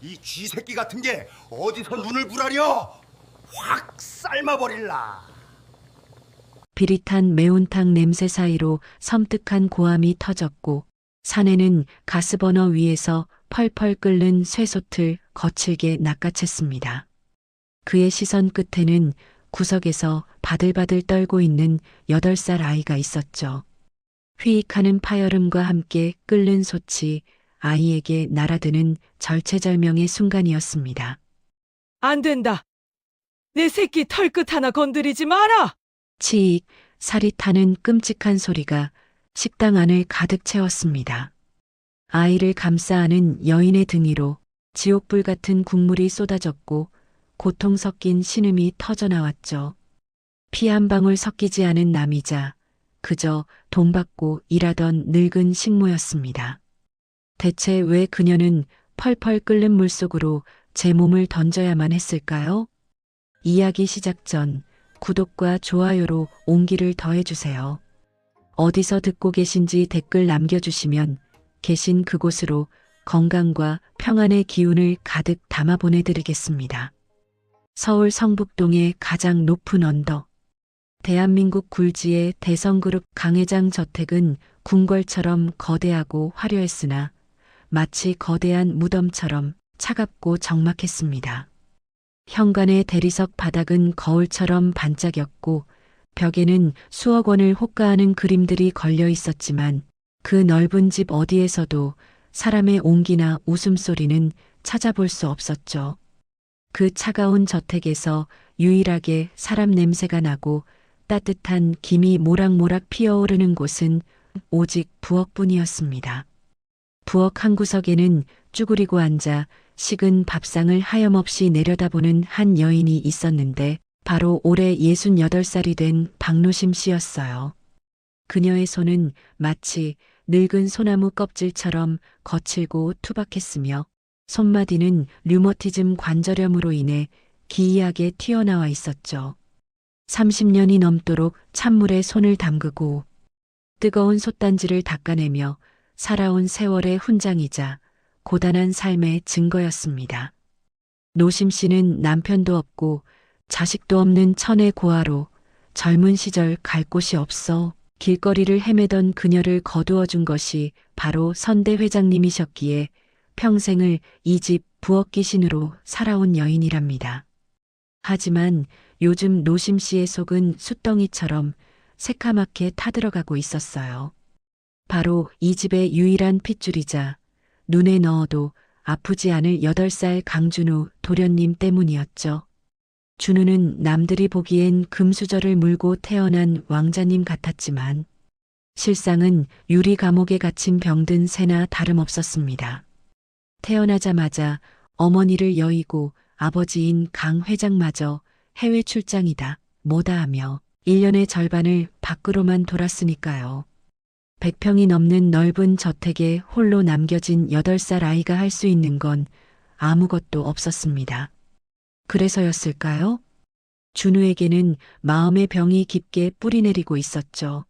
이 쥐새끼 같은 게 어디서 눈을 부라려? 확 삶아버릴라. 비릿한 매운탕 냄새 사이로 섬뜩한 고함이 터졌고 사내는 가스버너 위에서 펄펄 끓는 쇠솥을 거칠게 낚아챘습니다. 그의 시선 끝에는 구석에서 바들바들 떨고 있는 8살 아이가 있었죠. 휘익하는 파열음과 함께 끓는 솥이 아이에게 날아드는 절체절명의 순간이었습니다. 안 된다. 내 새끼 털끝 하나 건드리지 마라. 치익, 살이 타는 끔찍한 소리가 식당 안을 가득 채웠습니다. 아이를 감싸 안은 여인의 등 위로 지옥불 같은 국물이 쏟아졌고 고통 섞인 신음이 터져나왔죠. 피 한 방울 섞이지 않은 남이자 그저 돈 받고 일하던 늙은 식모였습니다. 대체 왜 그녀는 펄펄 끓는 물속으로 제 몸을 던져야만 했을까요? 이야기 시작 전 구독과 좋아요로 온기를 더해주세요. 어디서 듣고 계신지 댓글 남겨주시면 계신 그곳으로 건강과 평안의 기운을 가득 담아 보내드리겠습니다. 서울 성북동의 가장 높은 언덕. 대한민국 굴지의 대성그룹 강회장 저택은 궁궐처럼 거대하고 화려했으나 마치 거대한 무덤처럼 차갑고 적막했습니다. 현관의 대리석 바닥은 거울처럼 반짝였고 벽에는 수억 원을 호가하는 그림들이 걸려 있었지만 그 넓은 집 어디에서도 사람의 온기나 웃음소리는 찾아볼 수 없었죠. 그 차가운 저택에서 유일하게 사람 냄새가 나고 따뜻한 김이 모락모락 피어오르는 곳은 오직 부엌뿐이었습니다. 부엌 한 구석에는 쭈그리고 앉아 식은 밥상을 하염없이 내려다보는 한 여인이 있었는데 바로 올해 68살이 된 박노심 씨였어요. 그녀의 손은 마치 늙은 소나무 껍질처럼 거칠고 투박했으며 손마디는 류머티즘 관절염으로 인해 기이하게 튀어나와 있었죠. 30년이 넘도록 찬물에 손을 담그고 뜨거운 솥단지를 닦아내며 살아온 세월의 훈장이자 고단한 삶의 증거였습니다. 노심 씨는 남편도 없고 자식도 없는 천의 고아로 젊은 시절 갈 곳이 없어 길거리를 헤매던 그녀를 거두어 준 것이 바로 선대 회장님이셨기에 평생을 이 집 부엌 귀신으로 살아온 여인이랍니다. 하지만 요즘 노심 씨의 속은 숫덩이처럼 새카맣게 타들어가고 있었어요. 바로 이 집의 유일한 핏줄이자 눈에 넣어도 아프지 않을 8살 강준우 도련님 때문이었죠. 준우는 남들이 보기엔 금수저를 물고 태어난 왕자님 같았지만 실상은 유리 감옥에 갇힌 병든 새나 다름없었습니다. 태어나자마자 어머니를 여의고 아버지인 강 회장마저 해외 출장이다 뭐다 하며 1년의 절반을 밖으로만 돌았으니까요. 100평이 넘는 넓은 저택에 홀로 남겨진 8살 아이가 할 수 있는 건 아무것도 없었습니다. 그래서였을까요? 준우에게는 마음의 병이 깊게 뿌리내리고 있었죠.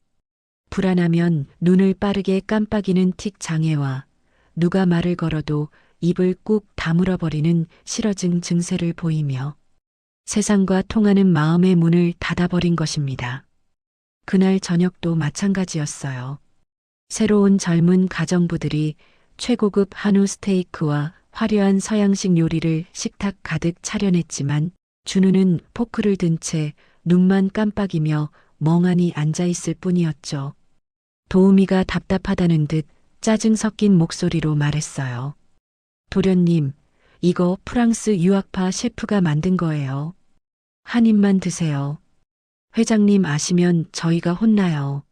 불안하면 눈을 빠르게 깜빡이는 틱 장애와 누가 말을 걸어도 입을 꾹 다물어버리는 실어증 증세를 보이며 세상과 통하는 마음의 문을 닫아버린 것입니다. 그날 저녁도 마찬가지였어요. 새로운 젊은 가정부들이 최고급 한우 스테이크와 화려한 서양식 요리를 식탁 가득 차려냈지만 준우는 포크를 든 채 눈만 깜빡이며 멍하니 앉아있을 뿐이었죠. 도우미가 답답하다는 듯 짜증 섞인 목소리로 말했어요. 도련님, 이거 프랑스 유학파 셰프가 만든 거예요. 한 입만 드세요. 회장님 아시면 저희가 혼나요.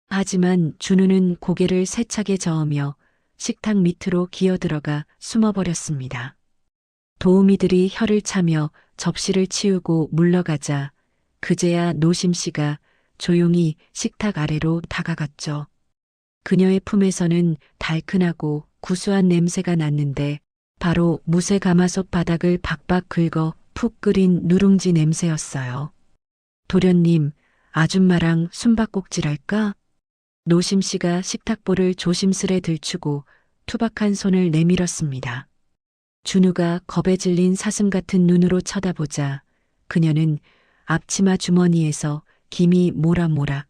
하지만 준우는 고개를 세차게 저으며 식탁 밑으로 기어들어가 숨어버렸습니다. 도우미들이 혀를 차며 접시를 치우고 물러가자 그제야 노심 씨가 조용히 식탁 아래로 다가갔죠. 그녀의 품에서는 달큰하고 구수한 냄새가 났는데 바로 무쇠 가마솥 바닥을 박박 긁어 푹 끓인 누룽지 냄새였어요. 도련님, 아줌마랑 숨바꼭질할까? 노심 씨가 식탁볼을 조심스레 들추고 투박한 손을 내밀었습니다. 준우가 겁에 질린 사슴 같은 눈으로 쳐다보자 그녀는 앞치마 주머니에서 김이 모락모락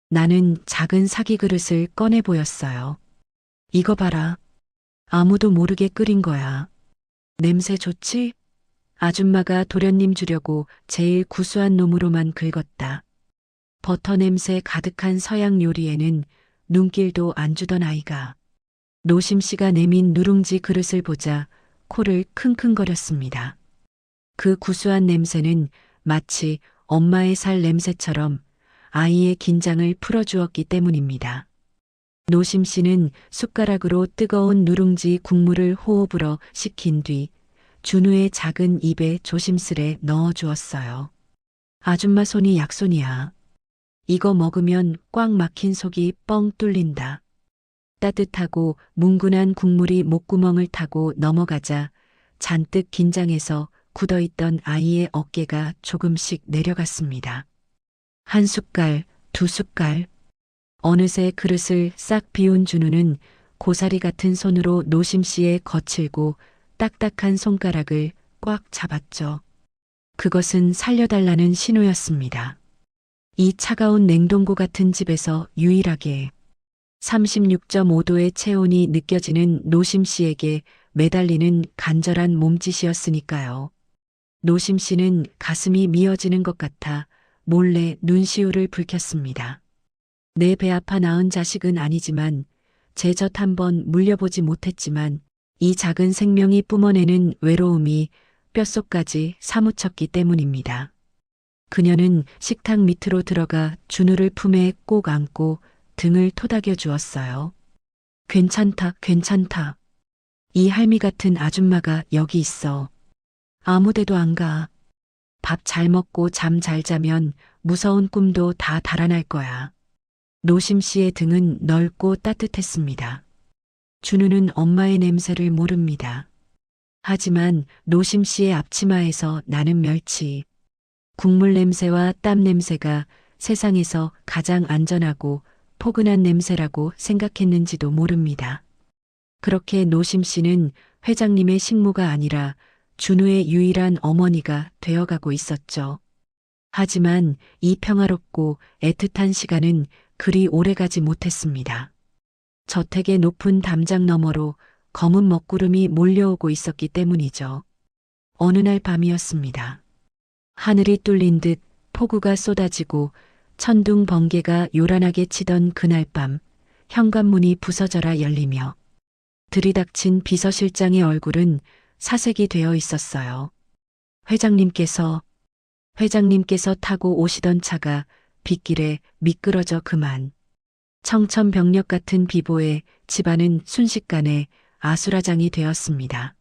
나는 작은 사기 그릇을 꺼내 보였어요. 이거 봐라. 아무도 모르게 끓인 거야. 냄새 좋지? 아줌마가 도련님 주려고 제일 구수한 놈으로만 긁었다. 버터 냄새 가득한 서양 요리에는 눈길도 안 주던 아이가 노심 씨가 내민 누룽지 그릇을 보자 코를 킁킁거렸습니다. 그 구수한 냄새는 마치 엄마의 살 냄새처럼 아이의 긴장을 풀어주었기 때문입니다. 노심 씨는 숟가락으로 뜨거운 누룽지 국물을 호흡으로 식힌 뒤 준우의 작은 입에 조심스레 넣어 주었어요. 아줌마 손이 약손이야. 이거 먹으면 꽉 막힌 속이 뻥 뚫린다. 따뜻하고 뭉근한 국물이 목구멍을 타고 넘어가자 잔뜩 긴장해서 굳어있던 아이의 어깨가 조금씩 내려갔습니다. 한 숟갈, 두 숟갈. 어느새 그릇을 싹 비운 준우는 고사리 같은 손으로 노심 씨의 거칠고 딱딱한 손가락을 꽉 잡았죠. 그것은 살려달라는 신호였습니다. 이 차가운 냉동고 같은 집에서 유일하게 36.5도의 체온이 느껴지는 노심 씨에게 매달리는 간절한 몸짓이었으니까요. 노심 씨는 가슴이 미어지는 것 같아 몰래 눈시울을 붉혔습니다. 내 배 아파 낳은 자식은 아니지만 제 젖 한번 물려보지 못했지만 이 작은 생명이 뿜어내는 외로움이 뼛속까지 사무쳤기 때문입니다. 그녀는 식탁 밑으로 들어가 준우를 품에 꼭 안고 등을 토닥여 주었어요. 괜찮다, 괜찮다. 이 할미 같은 아줌마가 여기 있어. 아무데도 안 가. 밥 잘 먹고 잠 잘 자면 무서운 꿈도 다 달아날 거야. 노심 씨의 등은 넓고 따뜻했습니다. 준우는 엄마의 냄새를 모릅니다. 하지만 노심 씨의 앞치마에서 나는 멸치, 국물 냄새와 땀 냄새가 세상에서 가장 안전하고 포근한 냄새라고 생각했는지도 모릅니다. 그렇게 노심 씨는 회장님의 식모가 아니라 준우의 유일한 어머니가 되어가고 있었죠. 하지만 이 평화롭고 애틋한 시간은 그리 오래가지 못했습니다. 저택의 높은 담장 너머로 검은 먹구름이 몰려오고 있었기 때문이죠. 어느 날 밤이었습니다. 하늘이 뚫린 듯 폭우가 쏟아지고 천둥 번개가 요란하게 치던 그날 밤 현관문이 부서져라 열리며 들이닥친 비서실장의 얼굴은 사색이 되어 있었어요. 회장님께서 타고 오시던 차가 빗길에 미끄러져 그만. 청천벽력 같은 비보에 집안은 순식간에 아수라장이 되었습니다.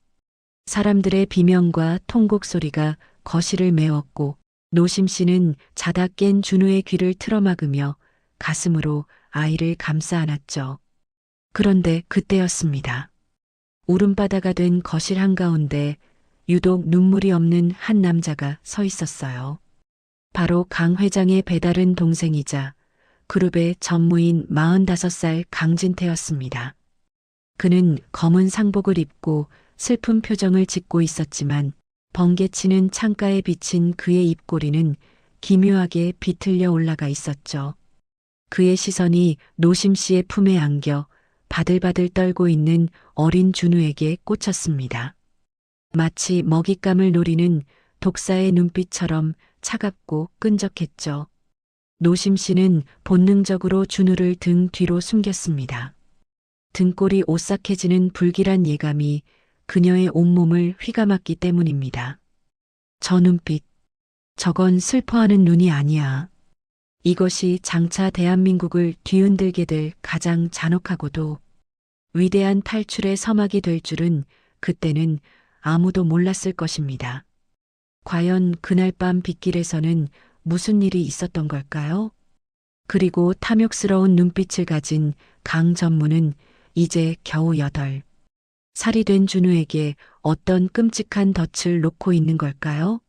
사람들의 비명과 통곡 소리가 거실을 메웠고 노심 씨는 자다 깬 준우의 귀를 틀어막으며 가슴으로 아이를 감싸 안았죠. 그런데 그때였습니다. 울음바다가 된 거실 한가운데 유독 눈물이 없는 한 남자가 서 있었어요. 바로 강 회장의 배다른 동생이자 그룹의 전무인 45살 강진태였습니다. 그는 검은 상복을 입고 슬픈 표정을 짓고 있었지만 번개치는 창가에 비친 그의 입꼬리는 기묘하게 비틀려 올라가 있었죠. 그의 시선이 노심 씨의 품에 안겨 바들바들 떨고 있는 어린 준우에게 꽂혔습니다. 마치 먹잇감을 노리는 독사의 눈빛처럼 차갑고 끈적했죠. 노심 씨는 본능적으로 준우를 등 뒤로 숨겼습니다. 등골이 오싹해지는 불길한 예감이 그녀의 온몸을 휘감았기 때문입니다. 저 눈빛, 저건 슬퍼하는 눈이 아니야. 이것이 장차 대한민국을 뒤흔들게 될 가장 잔혹하고도 위대한 탈출의 서막이 될 줄은 그때는 아무도 몰랐을 것입니다. 과연 그날 밤 빗길에서는 무슨 일이 있었던 걸까요? 그리고 탐욕스러운 눈빛을 가진 강 전무는 이제 겨우 8살이 된 준우에게 어떤 끔찍한 덫을 놓고 있는 걸까요?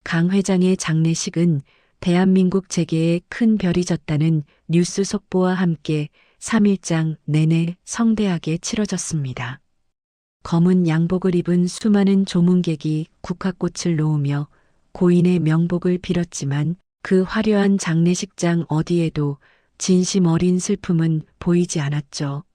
강 회장의 장례식은 대한민국 재계에 큰 별이 졌다는 뉴스 속보와 함께 3일장 내내 성대하게 치러졌습니다. 검은 양복을 입은 수많은 조문객이 국화꽃을 놓으며 고인의 명복을 빌었지만 그 화려한 장례식장 어디에도 진심 어린 슬픔은 보이지 않았죠.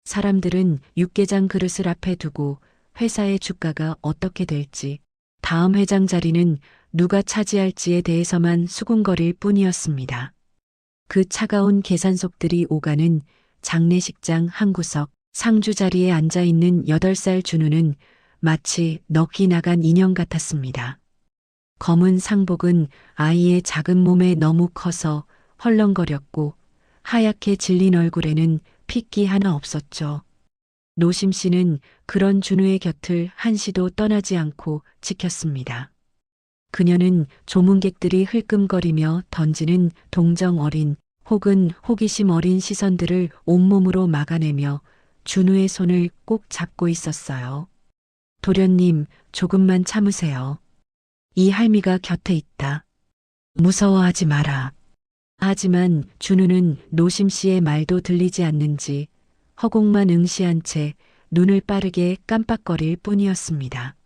사람들은 육개장 그릇을 앞에 두고 회사의 주가가 어떻게 될지, 다음 회장 자리는 누가 차지할지에 대해서만 수군거릴 뿐이었습니다. 그 차가운 계산속들이 오가는 장례식장 한 구석, 상주 자리에 앉아 있는 8살 준우는 마치 넋이 나간 인형 같았습니다. 검은 상복은 아이의 작은 몸에 너무 커서 헐렁거렸고 하얗게 질린 얼굴에는 핏기 하나 없었죠. 노심 씨는 그런 준우의 곁을 한시도 떠나지 않고 지켰습니다. 그녀는 조문객들이 흘끔거리며 던지는 동정 어린 혹은 호기심 어린 시선들을 온몸으로 막아내며 준우의 손을 꼭 잡고 있었어요. 도련님, 조금만 참으세요. 이 할미가 곁에 있다. 무서워하지 마라. 하지만 준우는 노심 씨의 말도 들리지 않는지 허공만 응시한 채 눈을 빠르게 깜빡거릴 뿐이었습니다.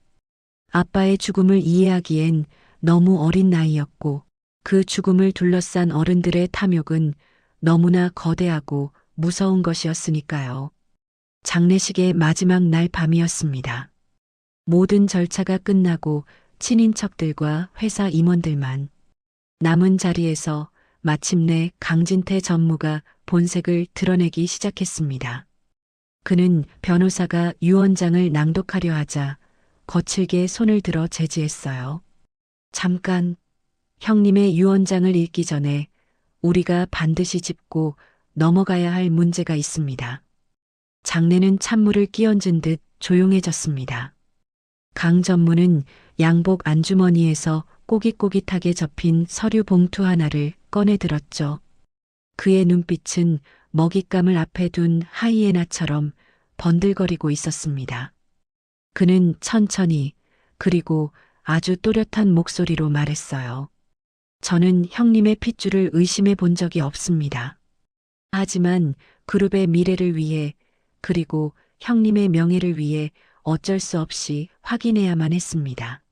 아빠의 죽음을 이해하기엔 너무 어린 나이였고 그 죽음을 둘러싼 어른들의 탐욕은 너무나 거대하고 무서운 것이었으니까요. 장례식의 마지막 날 밤이었습니다. 모든 절차가 끝나고 친인척들과 회사 임원들만 남은 자리에서 마침내 강진태 전무가 본색을 드러내기 시작했습니다. 그는 변호사가 유언장을 낭독하려 하자 거칠게 손을 들어 제지했어요. 잠깐, 형님의 유언장을 읽기 전에 우리가 반드시 짚고 넘어가야 할 문제가 있습니다. 장내는 찬물을 끼얹은 듯 조용해졌습니다. 강 전무는 양복 안주머니에서 꼬깃꼬깃하게 접힌 서류 봉투 하나를 꺼내 들었죠. 그의 눈빛은 먹잇감을 앞에 둔 하이에나처럼 번들거리고 있었습니다. 그는 천천히 그리고 아주 또렷한 목소리로 말했어요. 저는 형님의 핏줄을 의심해 본 적이 없습니다. 하지만 그룹의 미래를 위해 그리고 형님의 명예를 위해 어쩔 수 없이 확인해야만 했습니다.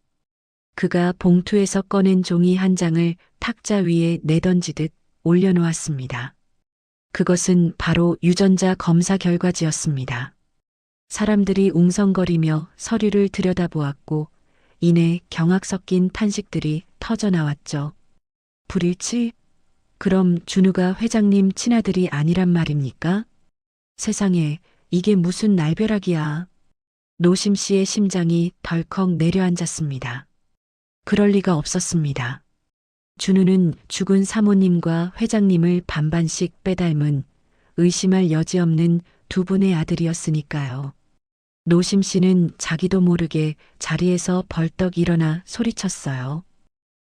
그가 봉투에서 꺼낸 종이 한 장을 탁자 위에 내던지듯 올려놓았습니다. 그것은 바로 유전자 검사 결과지였습니다. 사람들이 웅성거리며 서류를 들여다보았고 이내 경악 섞인 탄식들이 터져나왔죠. 불일치? 그럼 준우가 회장님 친아들이 아니란 말입니까? 세상에, 이게 무슨 날벼락이야. 노심 씨의 심장이 덜컥 내려앉았습니다. 그럴 리가 없었습니다. 준우는 죽은 사모님과 회장님을 반반씩 빼닮은 의심할 여지 없는 두 분의 아들이었으니까요. 노심 씨는 자기도 모르게 자리에서 벌떡 일어나 소리쳤어요.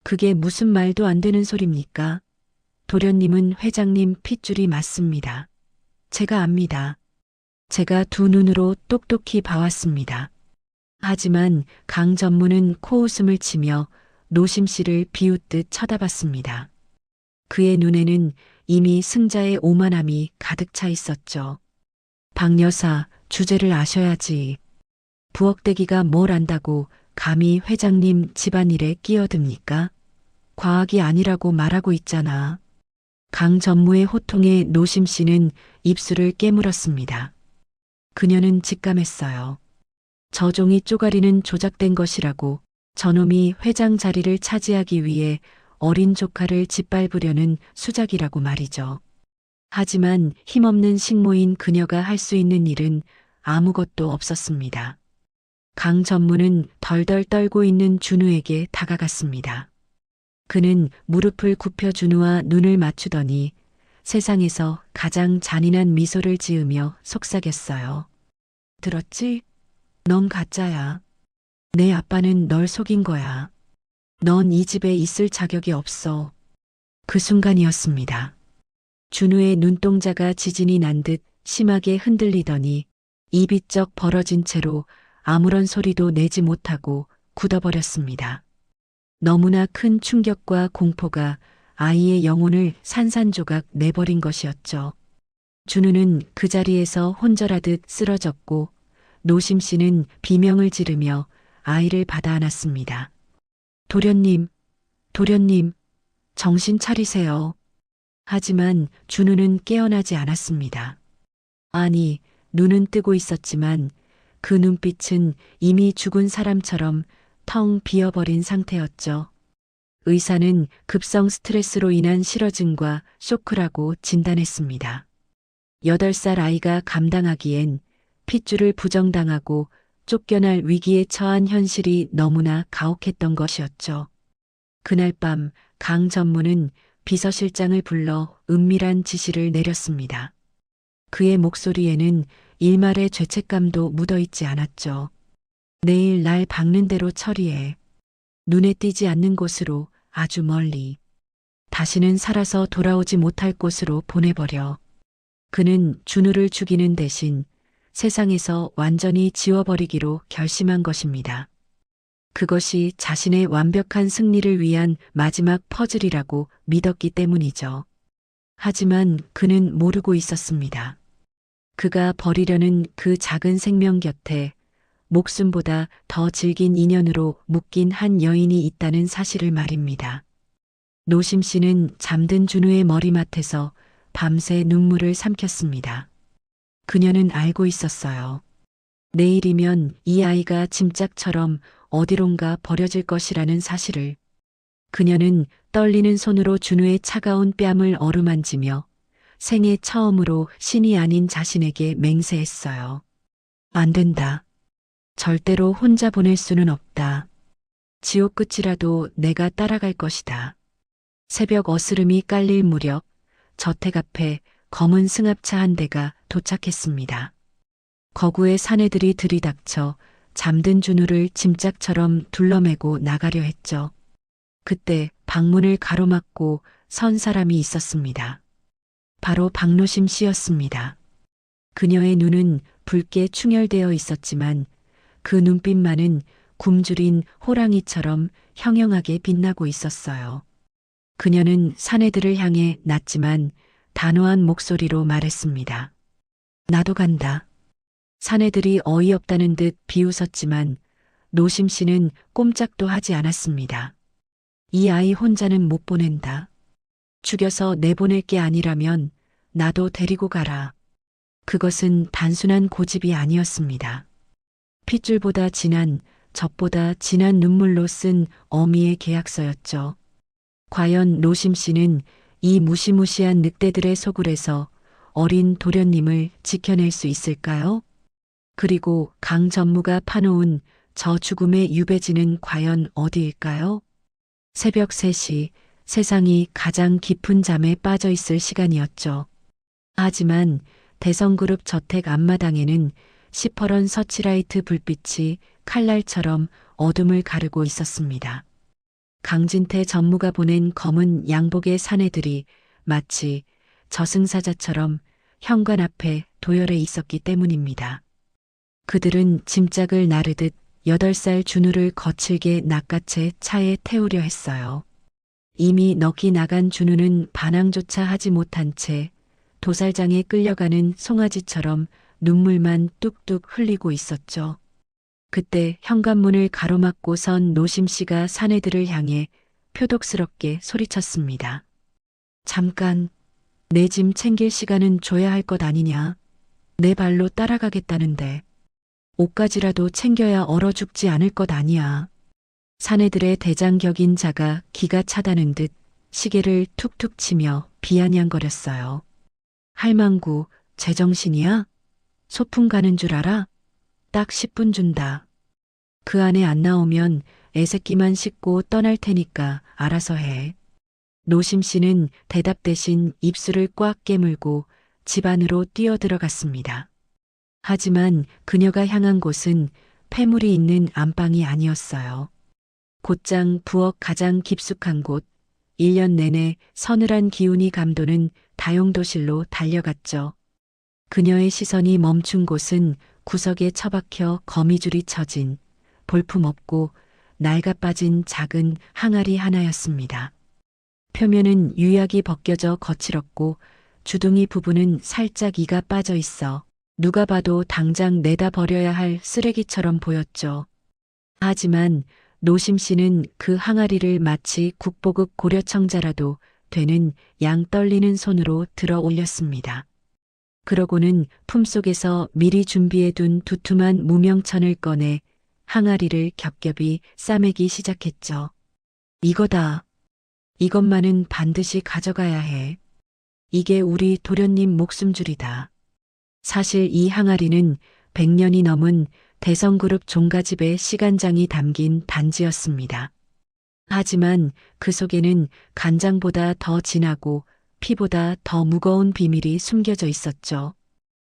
그게 무슨 말도 안 되는 소립니까? 도련님은 회장님 핏줄이 맞습니다. 제가 압니다. 제가 두 눈으로 똑똑히 봐왔습니다. 하지만 강 전무는 코웃음을 치며 노심 씨를 비웃듯 쳐다봤습니다. 그의 눈에는 이미 승자의 오만함이 가득 차 있었죠. 박 여사, 주제를 아셔야지. 부엌대기가 뭘 안다고 감히 회장님 집안일에 끼어듭니까? 과학이 아니라고 말하고 있잖아. 강 전무의 호통에 노심 씨는 입술을 깨물었습니다. 그녀는 직감했어요. 저 종이 쪼가리는 조작된 것이라고 저놈이 회장 자리를 차지하기 위해 어린 조카를 짓밟으려는 수작이라고 말이죠. 하지만 힘없는 식모인 그녀가 할 수 있는 일은 아무것도 없었습니다. 강 전무는 덜덜 떨고 있는 준우에게 다가갔습니다. 그는 무릎을 굽혀 준우와 눈을 맞추더니 세상에서 가장 잔인한 미소를 지으며 속삭였어요. 들었지? 넌 가짜야. 내 아빠는 널 속인 거야. 넌 이 집에 있을 자격이 없어. 그 순간이었습니다. 준우의 눈동자가 지진이 난 듯 심하게 흔들리더니 입이 쩍 벌어진 채로 아무런 소리도 내지 못하고 굳어버렸습니다. 너무나 큰 충격과 공포가 아이의 영혼을 산산조각 내버린 것이었죠. 준우는 그 자리에서 혼절하듯 쓰러졌고 노심 씨는 비명을 지르며 아이를 받아 안았습니다. 도련님, 도련님, 정신 차리세요. 하지만 준우는 깨어나지 않았습니다. 아니, 눈은 뜨고 있었지만 그 눈빛은 이미 죽은 사람처럼 텅 비어버린 상태였죠. 의사는 급성 스트레스로 인한 실어증과 쇼크라고 진단했습니다. 8살 아이가 감당하기엔 핏줄을 부정당하고 쫓겨날 위기에 처한 현실이 너무나 가혹했던 것이었죠. 그날 밤 강 전무는 비서실장을 불러 은밀한 지시를 내렸습니다. 그의 목소리에는 일말의 죄책감도 묻어있지 않았죠. 내일 날 박는 대로 처리해. 눈에 띄지 않는 곳으로 아주 멀리. 다시는 살아서 돌아오지 못할 곳으로 보내버려. 그는 준우를 죽이는 대신 세상에서 완전히 지워버리기로 결심한 것입니다. 그것이 자신의 완벽한 승리를 위한 마지막 퍼즐이라고 믿었기 때문이죠. 하지만 그는 모르고 있었습니다. 그가 버리려는 그 작은 생명 곁에 목숨보다 더 질긴 인연으로 묶인 한 여인이 있다는 사실을 말입니다. 노심 씨는 잠든 준우의 머리맡에서 밤새 눈물을 삼켰습니다. 그녀는 알고 있었어요. 내일이면 이 아이가 짐짝처럼 어디론가 버려질 것이라는 사실을. 그녀는 떨리는 손으로 준우의 차가운 뺨을 어루만지며 생애 처음으로 신이 아닌 자신에게 맹세했어요. 안 된다. 절대로 혼자 보낼 수는 없다. 지옥 끝이라도 내가 따라갈 것이다. 새벽 어스름이 깔릴 무렵 저택 앞에 검은 승합차 한 대가 도착했습니다. 거구의 사내들이 들이닥쳐 잠든 준우를 짐짝처럼 둘러매고 나가려 했죠. 그때 방문을 가로막고 선 사람이 있었습니다. 바로 박노심 씨였습니다. 그녀의 눈은 붉게 충혈되어 있었지만 그 눈빛만은 굶주린 호랑이처럼 형형하게 빛나고 있었어요. 그녀는 사내들을 향해 낮지만 단호한 목소리로 말했습니다. 나도 간다. 사내들이 어이없다는 듯 비웃었지만 노심 씨는 꼼짝도 하지 않았습니다. 이 아이 혼자는 못 보낸다. 죽여서 내보낼 게 아니라면 나도 데리고 가라. 그것은 단순한 고집이 아니었습니다. 핏줄보다 진한, 젖보다 진한 눈물로 쓴 어미의 계약서였죠. 과연 노심 씨는 이 무시무시한 늑대들의 소굴에서 어린 도련님을 지켜낼 수 있을까요? 그리고 강 전무가 파놓은 저 죽음의 유배지는 과연 어디일까요? 새벽 3시 세상이 가장 깊은 잠에 빠져 있을 시간이었죠. 하지만 대성그룹 저택 앞마당에는 시퍼런 서치라이트 불빛이 칼날처럼 어둠을 가르고 있었습니다. 강진태 전무가 보낸 검은 양복의 사내들이 마치 저승사자처럼 현관 앞에 도열해 있었기 때문입니다. 그들은 짐짝을 나르듯 8살 준우를 거칠게 낚아채 차에 태우려 했어요. 이미 넋이 나간 준우는 반항조차 하지 못한 채 도살장에 끌려가는 송아지처럼 눈물만 뚝뚝 흘리고 있었죠. 그때 현관문을 가로막고 선 노심 씨가 사내들을 향해 표독스럽게 소리쳤습니다. 잠깐, 내 짐 챙길 시간은 줘야 할 것 아니냐. 내 발로 따라가겠다는데. 옷까지라도 챙겨야 얼어 죽지 않을 것 아니야. 사내들의 대장격인 자가 기가 차다는 듯 시계를 툭툭 치며 비아냥거렸어요. 할망구, 제정신이야? 소풍 가는 줄 알아? 딱 10분 준다. 그 안에 안 나오면 애새끼만 씻고 떠날 테니까 알아서 해. 노심 씨는 대답 대신 입술을 꽉 깨물고 집 안으로 뛰어들어갔습니다. 하지만 그녀가 향한 곳은 폐물이 있는 안방이 아니었어요. 곧장 부엌 가장 깊숙한 곳, 1년 내내 서늘한 기운이 감도는 다용도실로 달려갔죠. 그녀의 시선이 멈춘 곳은 구석에 처박혀 거미줄이 쳐진 볼품없고 낡아빠진 작은 항아리 하나였습니다. 표면은 유약이 벗겨져 거칠었고 주둥이 부분은 살짝 이가 빠져 있어 누가 봐도 당장 내다 버려야 할 쓰레기처럼 보였죠. 하지만 노심 씨는 그 항아리를 마치 국보급 고려청자라도 되는 양 떨리는 손으로 들어 올렸습니다. 그러고는 품속에서 미리 준비해둔 두툼한 무명천을 꺼내 항아리를 겹겹이 싸매기 시작했죠. 이거다. 이것만은 반드시 가져가야 해. 이게 우리 도련님 목숨줄이다. 사실 이 항아리는 100년이 넘은 대성그룹 종가집의 시간장이 담긴 단지였습니다. 하지만 그 속에는 간장보다 더 진하고 피보다 더 무거운 비밀이 숨겨져 있었죠.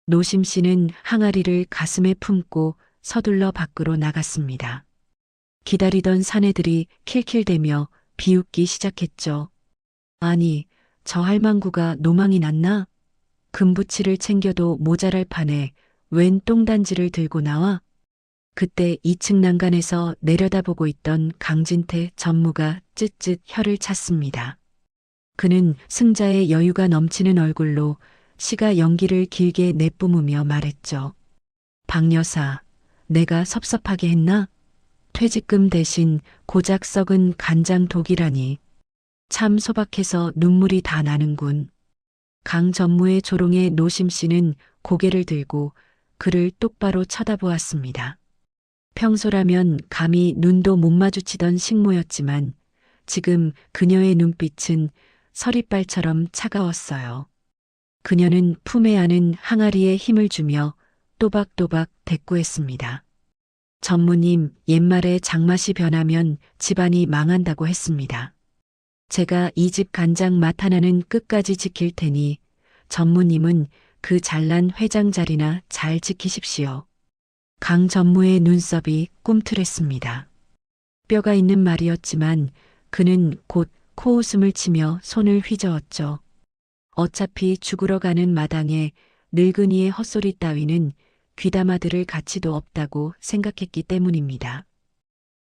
노심 씨는 항아리를 가슴에 품고 서둘러 밖으로 나갔습니다. 기다리던 사내들이 킬킬대며 비웃기 시작했죠. 아니, 저 할망구가 노망이 났나? 금부치를 챙겨도 모자랄 판에 웬 똥단지를 들고 나와? 그때 2층 난간에서 내려다보고 있던 강진태 전무가 쯧쯧 혀를 찼습니다. 그는 승자의 여유가 넘치는 얼굴로 시가 연기를 길게 내뿜으며 말했죠. 박 여사, 내가 섭섭하게 했나? 퇴직금 대신 고작 썩은 간장 독이라니. 참 소박해서 눈물이 다 나는군. 강 전무의 조롱에 노심 씨는 고개를 들고 그를 똑바로 쳐다보았습니다. 평소라면 감히 눈도 못 마주치던 식모였지만 지금 그녀의 눈빛은 서리빨처럼 차가웠어요. 그녀는 품에 안은 항아리에 힘을 주며 또박또박 대꾸했습니다. 전무님, 옛말에 장맛이 변하면 집안이 망한다고 했습니다. 제가 이 집 간장 맛 하나는 끝까지 지킬 테니 전무님은 그 잘난 회장 자리나 잘 지키십시오. 강 전무의 눈썹이 꿈틀했습니다. 뼈가 있는 말이었지만 그는 곧 코웃음을 치며 손을 휘저었죠. 어차피 죽으러 가는 마당에 늙은이의 헛소리 따위는 귀담아 들을 가치도 없다고 생각했기 때문입니다.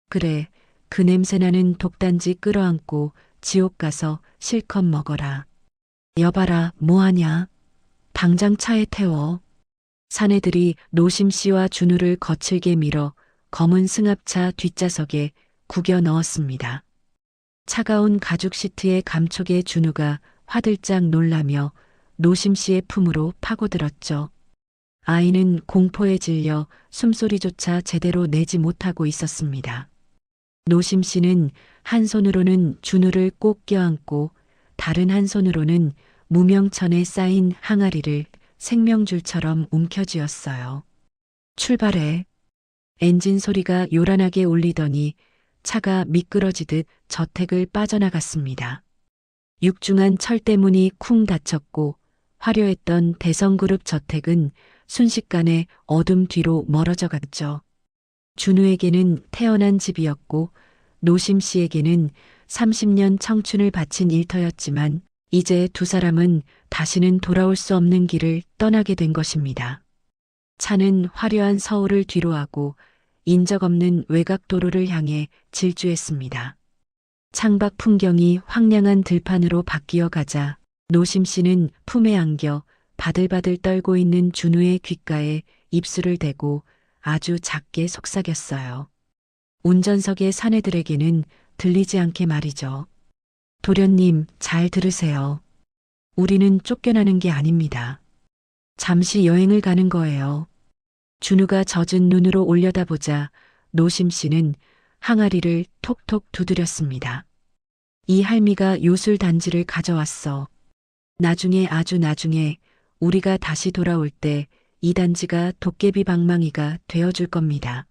그래, 그 냄새나는 독단지 끌어안고 지옥 가서 실컷 먹어라. 여봐라, 뭐하냐? 당장 차에 태워. 사내들이 노심 씨와 준우를 거칠게 밀어 검은 승합차 뒷좌석에 구겨 넣었습니다. 차가운 가죽 시트의 감촉에 준우가 화들짝 놀라며 노심 씨의 품으로 파고들었죠. 아이는 공포에 질려 숨소리조차 제대로 내지 못하고 있었습니다. 노심 씨는 한 손으로는 준우를 꼭 껴안고 다른 한 손으로는 무명천에 쌓인 항아리를 생명줄처럼 움켜쥐었어요. 출발해. 엔진 소리가 요란하게 울리더니 차가 미끄러지듯 저택을 빠져나갔습니다. 육중한 철대문이 쿵 닫혔고 화려했던 대성그룹 저택은 순식간에 어둠 뒤로 멀어져 갔죠. 준우에게는 태어난 집이었고 노심 씨에게는 30년 청춘을 바친 일터였지만 이제 두 사람은 다시는 돌아올 수 없는 길을 떠나게 된 것입니다. 차는 화려한 서울을 뒤로하고 인적 없는 외곽도로를 향해 질주했습니다. 창밖 풍경이 황량한 들판으로 바뀌어 가자 노심 씨는 품에 안겨 바들바들 떨고 있는 준우의 귓가에 입술을 대고 아주 작게 속삭였어요. 운전석의 사내들에게는 들리지 않게 말이죠. 도련님, 잘 들으세요. 우리는 쫓겨나는 게 아닙니다. 잠시 여행을 가는 거예요. 준우가 젖은 눈으로 올려다보자 노심 씨는 항아리를 톡톡 두드렸습니다. 이 할미가 요술 단지를 가져왔어. 나중에 아주 나중에 우리가 다시 돌아올 때 이 단지가 도깨비 방망이가 되어줄 겁니다.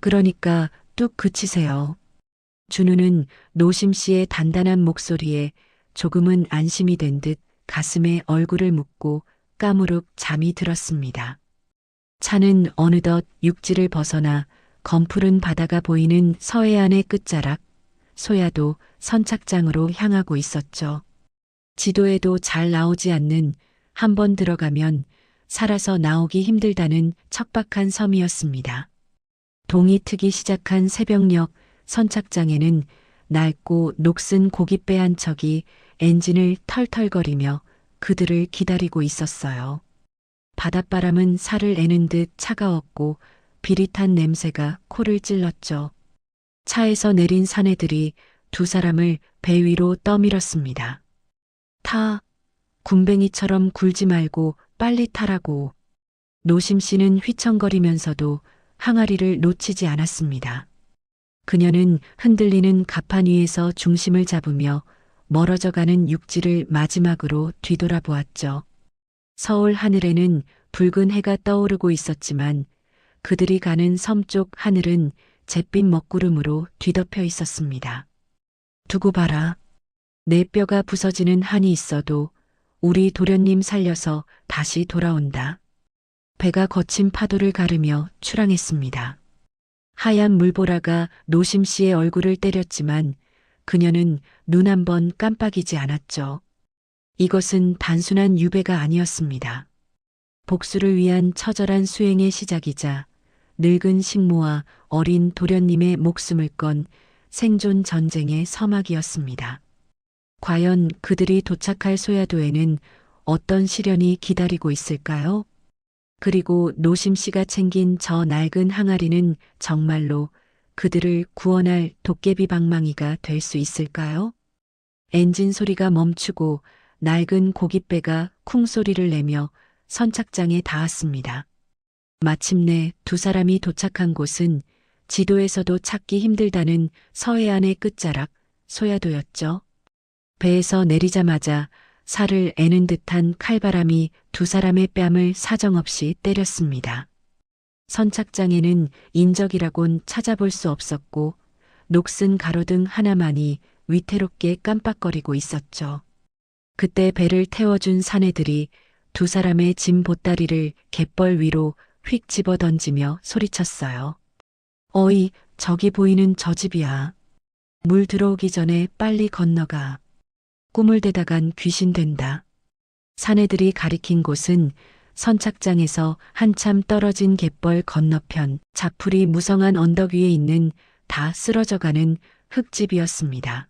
그러니까 뚝 그치세요. 준우는 노심 씨의 단단한 목소리에 조금은 안심이 된 듯 가슴에 얼굴을 묻고 까무룩 잠이 들었습니다. 차는 어느덧 육지를 벗어나 검푸른 바다가 보이는 서해안의 끝자락, 소야도 선착장으로 향하고 있었죠. 지도에도 잘 나오지 않는 한 번 들어가면 살아서 나오기 힘들다는 척박한 섬이었습니다. 동이 트기 시작한 새벽녘 선착장에는 낡고 녹슨 고깃배 한 척이 엔진을 털털거리며 그들을 기다리고 있었어요. 바닷바람은 살을 애는 듯 차가웠고 비릿한 냄새가 코를 찔렀죠. 차에서 내린 사내들이 두 사람을 배 위로 떠밀었습니다. 타, 군뱅이처럼 굴지 말고 빨리 타라고. 노심 씨는 휘청거리면서도 항아리를 놓치지 않았습니다. 그녀는 흔들리는 갑판 위에서 중심을 잡으며 멀어져가는 육지를 마지막으로 뒤돌아보았죠. 서울 하늘에는 붉은 해가 떠오르고 있었지만 그들이 가는 섬 쪽 하늘은 잿빛 먹구름으로 뒤덮여 있었습니다. 두고 봐라. 내 뼈가 부서지는 한이 있어도 우리 도련님 살려서 다시 돌아온다. 배가 거친 파도를 가르며 출항했습니다. 하얀 물보라가 노심 씨의 얼굴을 때렸지만 그녀는 눈 한 번 깜빡이지 않았죠. 이것은 단순한 유배가 아니었습니다. 복수를 위한 처절한 수행의 시작이자 늙은 식모와 어린 도련님의 목숨을 건 생존 전쟁의 서막이었습니다. 과연 그들이 도착할 소야도에는 어떤 시련이 기다리고 있을까요? 그리고 노심 씨가 챙긴 저 낡은 항아리는 정말로 그들을 구원할 도깨비 방망이가 될 수 있을까요? 엔진 소리가 멈추고 낡은 고깃배가 쿵 소리를 내며 선착장에 닿았습니다. 마침내 두 사람이 도착한 곳은 지도에서도 찾기 힘들다는 서해안의 끝자락 소야도였죠. 배에서 내리자마자 살을 애는 듯한 칼바람이 두 사람의 뺨을 사정없이 때렸습니다. 선착장에는 인적이라곤 찾아볼 수 없었고 녹슨 가로등 하나만이 위태롭게 깜빡거리고 있었죠. 그때 배를 태워준 사내들이 두 사람의 짐 보따리를 갯벌 위로 휙 집어 던지며 소리쳤어요. 어이, 저기 보이는 저 집이야. 물 들어오기 전에 빨리 건너가. 꿈을 대다간 귀신 된다. 사내들이 가리킨 곳은 선착장에서 한참 떨어진 갯벌 건너편 자풀이 무성한 언덕 위에 있는 다 쓰러져가는 흙집이었습니다.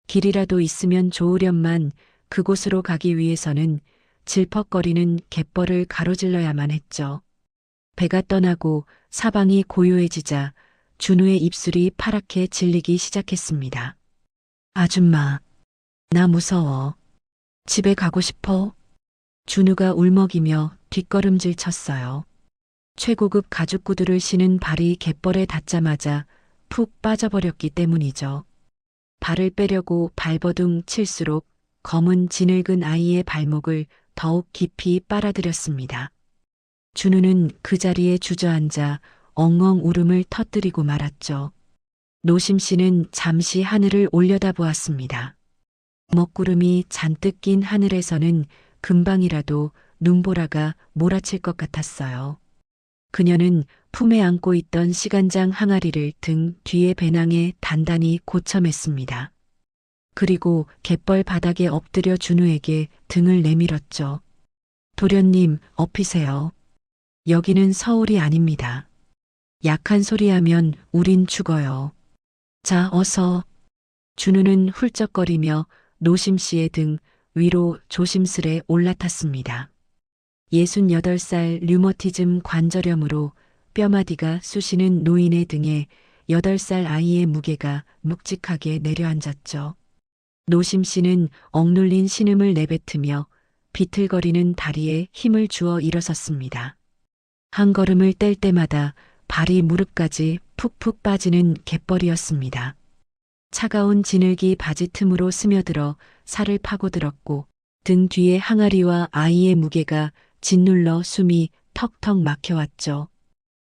길이라도 있으면 좋으련만 그곳으로 가기 위해서는 질퍽거리는 갯벌을 가로질러야만 했죠. 배가 떠나고 사방이 고요해지자 준우의 입술이 파랗게 질리기 시작했습니다. 아줌마, 나 무서워. 집에 가고 싶어. 준우가 울먹이며 뒷걸음질 쳤어요. 최고급 가죽 구두를 신은 발이 갯벌에 닿자마자 푹 빠져버렸기 때문이죠. 발을 빼려고 발버둥 칠수록 검은 진흙은 아이의 발목을 더욱 깊이 빨아들였습니다. 준우는 그 자리에 주저앉아 엉엉 울음을 터뜨리고 말았죠. 노심 씨는 잠시 하늘을 올려다보았습니다. 먹구름이 잔뜩 낀 하늘에서는 금방이라도 눈보라가 몰아칠 것 같았어요. 그녀는 품에 안고 있던 시간장 항아리를 등 뒤에 배낭에 단단히 고쳐맸습니다. 그리고 갯벌 바닥에 엎드려 준우에게 등을 내밀었죠. 도련님, 업히세요. 여기는 서울이 아닙니다. 약한 소리하면 우린 죽어요. 자, 어서. 준우는 훌쩍거리며 노심 씨의 등 위로 조심스레 올라탔습니다. 68살 류머티즘 관절염으로 뼈마디가 쑤시는 노인의 등에 8살 아이의 무게가 묵직하게 내려앉았죠. 노심 씨는 억눌린 신음을 내뱉으며 비틀거리는 다리에 힘을 주어 일어섰습니다. 한 걸음을 뗄 때마다 발이 무릎까지 푹푹 빠지는 갯벌이었습니다. 차가운 진흙이 바지 틈으로 스며들어 살을 파고들었고 등 뒤에 항아리와 아이의 무게가 짓눌러 숨이 턱턱 막혀왔죠.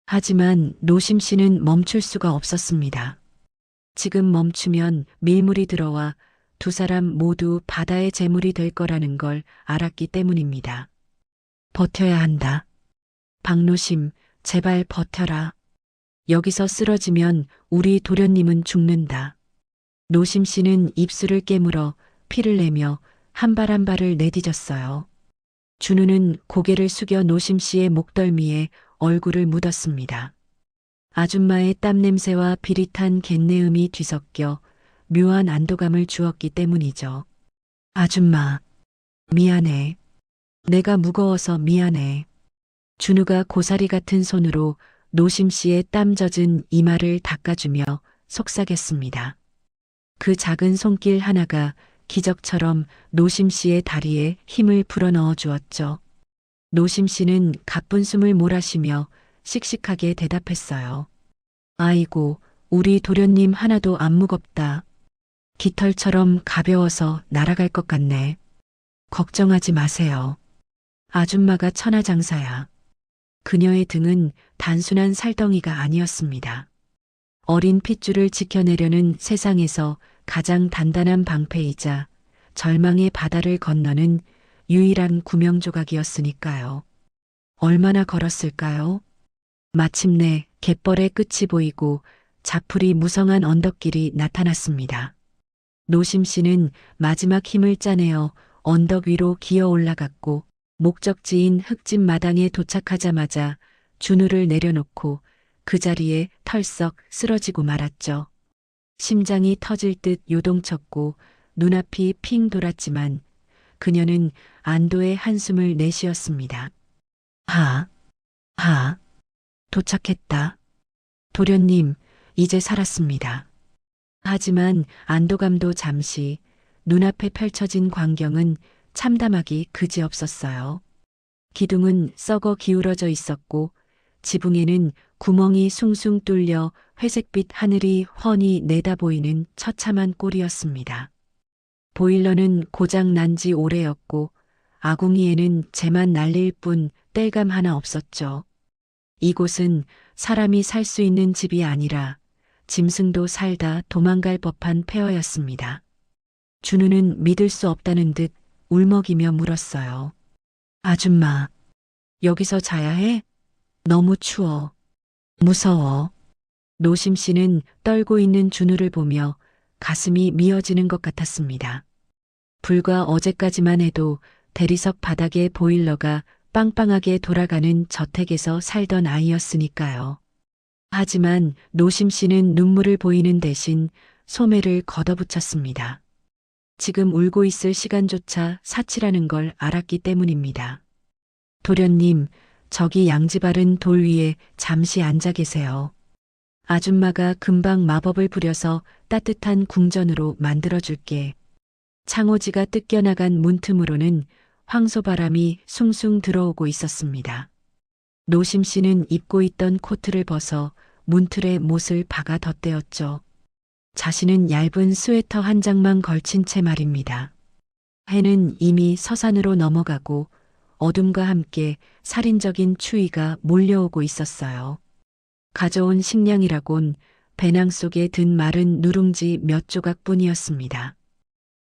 하지만 노심 씨는 멈출 수가 없었습니다. 지금 멈추면 밀물이 들어와 두 사람 모두 바다의 재물이 될 거라는 걸 알았기 때문입니다. 버텨야 한다. 박노심, 제발 버텨라. 여기서 쓰러지면 우리 도련님은 죽는다. 노심 씨는 입술을 깨물어 피를 내며 한 발 한 발을 내디뎠어요. 준우는 고개를 숙여 노심 씨의 목덜미에 얼굴을 묻었습니다. 아줌마의 땀 냄새와 비릿한 갯내음이 뒤섞여 묘한 안도감을 주었기 때문이죠. 아줌마, 미안해. 내가 무거워서 미안해. 준우가 고사리 같은 손으로 노심 씨의 땀 젖은 이마를 닦아주며 속삭였습니다. 그 작은 손길 하나가 기적처럼 노심 씨의 다리에 힘을 불어넣어 주었죠. 노심 씨는 가쁜 숨을 몰아쉬며 씩씩하게 대답했어요. 아이고, 우리 도련님 하나도 안 무겁다. 깃털처럼 가벼워서 날아갈 것 같네. 걱정하지 마세요. 아줌마가 천하장사야. 그녀의 등은 단순한 살덩이가 아니었습니다. 어린 핏줄을 지켜내려는 세상에서 가장 단단한 방패이자 절망의 바다를 건너는 유일한 구명조각이었으니까요. 얼마나 걸었을까요? 마침내 갯벌의 끝이 보이고 자풀이 무성한 언덕길이 나타났습니다. 노심 씨는 마지막 힘을 짜내어 언덕 위로 기어 올라갔고 목적지인 흙집 마당에 도착하자마자 준우를 내려놓고 그 자리에 털썩 쓰러지고 말았죠. 심장이 터질 듯 요동쳤고 눈앞이 핑 돌았지만 그녀는 안도의 한숨을 내쉬었습니다. 도착했다. 도련님, 이제 살았습니다. 하지만 안도감도 잠시, 눈앞에 펼쳐진 광경은 참담하기 그지없었어요. 기둥은 썩어 기울어져 있었고 지붕에는 구멍이 숭숭 뚫려 회색빛 하늘이 훤히 내다보이는 처참한 꼴이었습니다. 보일러는 고장 난 지 오래였고 아궁이에는 재만 날릴 뿐 땔감 하나 없었죠. 이곳은 사람이 살 수 있는 집이 아니라 짐승도 살다 도망갈 법한 폐허였습니다. 준우는 믿을 수 없다는 듯 울먹이며 물었어요. 아줌마, 여기서 자야 해? 너무 추워. 무서워. 노심 씨는 떨고 있는 준우를 보며 가슴이 미어지는 것 같았습니다. 불과 어제까지만 해도 대리석 바닥에 보일러가 빵빵하게 돌아가는 저택에서 살던 아이였으니까요. 하지만 노심 씨는 눈물을 보이는 대신 소매를 걷어붙였습니다. 지금 울고 있을 시간조차 사치라는 걸 알았기 때문입니다. 도련님, 저기 양지바른 돌 위에 잠시 앉아 계세요. 아줌마가 금방 마법을 부려서 따뜻한 궁전으로 만들어줄게. 창호지가 뜯겨나간 문틈으로는 황소바람이 숭숭 들어오고 있었습니다. 노심 씨는 입고 있던 코트를 벗어 문틀에 못을 박아 덧대었죠. 자신은 얇은 스웨터 한 장만 걸친 채 말입니다. 해는 이미 서산으로 넘어가고 어둠과 함께 살인적인 추위가 몰려오고 있었어요. 가져온 식량이라곤 배낭 속에 든 마른 누룽지 몇 조각뿐이었습니다.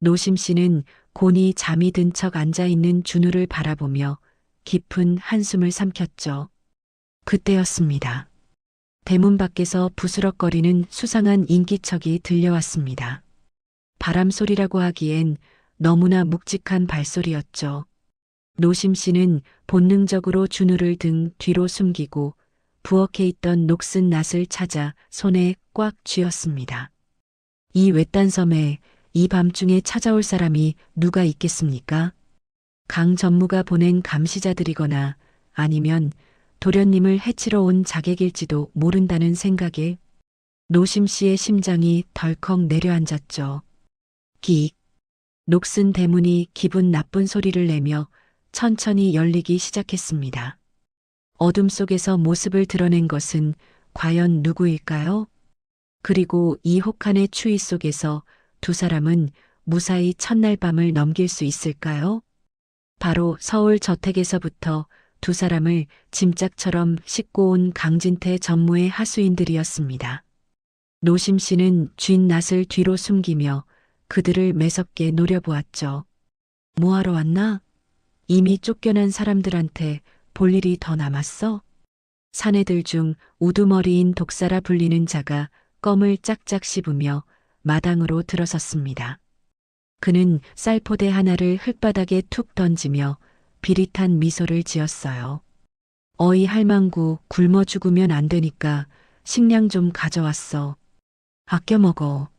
노심 씨는 곤히 잠이 든 척 앉아있는 준우를 바라보며 깊은 한숨을 삼켰죠. 그때였습니다. 대문 밖에서 부스럭거리는 수상한 인기척이 들려왔습니다. 바람 소리라고 하기엔 너무나 묵직한 발소리였죠. 노심 씨는 본능적으로 준우를 등 뒤로 숨기고 부엌에 있던 녹슨 낫을 찾아 손에 꽉 쥐었습니다. 이 외딴 섬에 이 밤중에 찾아올 사람이 누가 있겠습니까? 강 전무가 보낸 감시자들이거나 아니면 도련님을 해치러 온 자객일지도 모른다는 생각에 노심 씨의 심장이 덜컥 내려앉았죠. 끽. 녹슨 대문이 기분 나쁜 소리를 내며 천천히 열리기 시작했습니다. 어둠 속에서 모습을 드러낸 것은 과연 누구일까요? 그리고 이 혹한의 추위 속에서 두 사람은 무사히 첫날 밤을 넘길 수 있을까요? 바로 서울 저택에서부터 두 사람을 짐짝처럼 싣고 온 강진태 전무의 하수인들이었습니다. 노심 씨는 쥔 낫을 뒤로 숨기며 그들을 매섭게 노려보았죠. 뭐하러 왔나? 이미 쫓겨난 사람들한테 볼 일이 더 남았어? 사내들 중 우두머리인 독사라 불리는 자가 껌을 짝짝 씹으며 마당으로 들어섰습니다. 그는 쌀포대 하나를 흙바닥에 툭 던지며 비릿한 미소를 지었어요. 어이 할망구 굶어 죽으면 안 되니까 식량 좀 가져왔어. 아껴 먹어.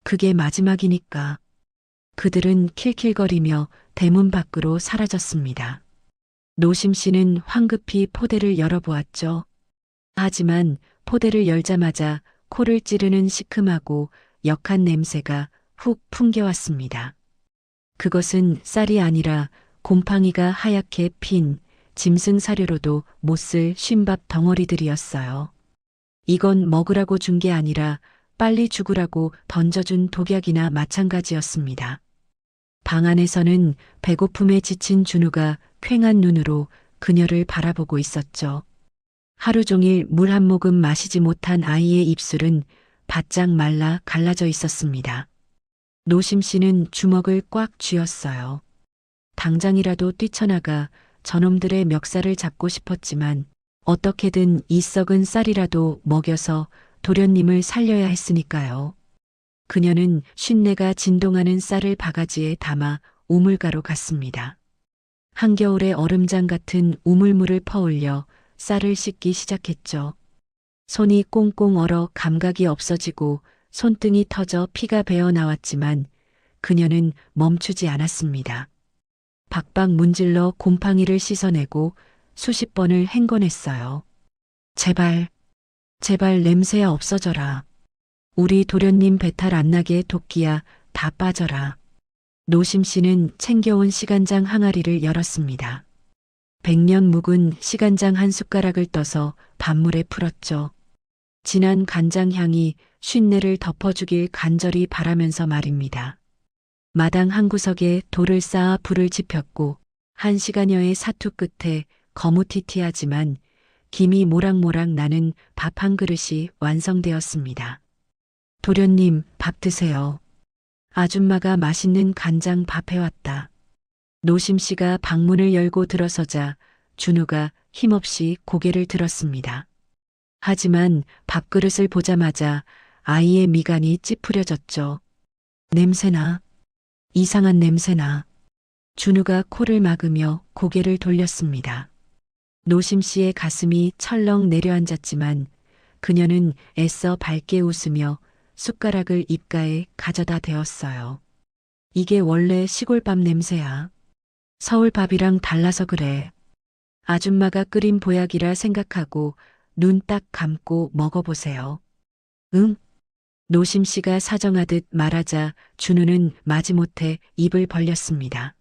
그게 마지막이니까. 그들은 킬킬거리며 대문 밖으로 사라졌습니다. 노심 씨는 황급히 포대를 열어보았죠. 하지만 포대를 열자마자 코를 찌르는 시큼하고 역한 냄새가 훅 풍겨왔습니다. 그것은 쌀이 아니라 곰팡이가 하얗게 핀 짐승 사료로도 못 쓸 쉰밥 덩어리들이었어요. 이건 먹으라고 준 게 아니라 빨리 죽으라고 던져준 독약이나 마찬가지였습니다. 방 안에서는 배고픔에 지친 준우가 퀭한 눈으로 그녀를 바라보고 있었죠. 하루 종일 물 한 모금 마시지 못한 아이의 입술은 바짝 말라 갈라져 있었습니다. 노심 씨는 주먹을 꽉 쥐었어요. 당장이라도 뛰쳐나가 저놈들의 멱살을 잡고 싶었지만 어떻게든 이 썩은 쌀이라도 먹여서 도련님을 살려야 했으니까요. 그녀는 쉰내가 진동하는 쌀을 바가지에 담아 우물가로 갔습니다. 한겨울의 얼음장 같은 우물물을 퍼올려 쌀을 씻기 시작했죠. 손이 꽁꽁 얼어 감각이 없어지고 손등이 터져 피가 배어 나왔지만 그녀는 멈추지 않았습니다. 박박 문질러 곰팡이를 씻어내고 수십 번을 행건했어요. 제발, 제발 냄새야 없어져라. 우리 도련님 배탈 안 나게 도끼야 다 빠져라. 노심 씨는 챙겨온 시간장 항아리를 열었습니다. 100년 묵은 시간장 한 숟가락을 떠서 밥물에 풀었죠. 진한 간장 향이 쉰내를 덮어주길 간절히 바라면서 말입니다. 마당 한 구석에 돌을 쌓아 불을 지폈고 1시간여의 사투 끝에 거무튀튀하지만 김이 모락모락 나는 밥 한 그릇이 완성되었습니다. 도련님, 밥 드세요. 아줌마가 맛있는 간장 밥 해왔다. 노심 씨가 방문을 열고 들어서자 준우가 힘없이 고개를 들었습니다. 하지만 밥그릇을 보자마자 아이의 미간이 찌푸려졌죠. 냄새나. 이상한 냄새나. 준우가 코를 막으며 고개를 돌렸습니다. 노심 씨의 가슴이 철렁 내려앉았지만 그녀는 애써 밝게 웃으며 숟가락을 입가에 가져다 대었어요. 이게 원래 시골밥 냄새야. 서울밥이랑 달라서 그래. 아줌마가 끓인 보약이라 생각하고 눈 딱 감고 먹어보세요. 응? 노심 씨가 사정하듯 말하자 준우는 마지못해 입을 벌렸습니다.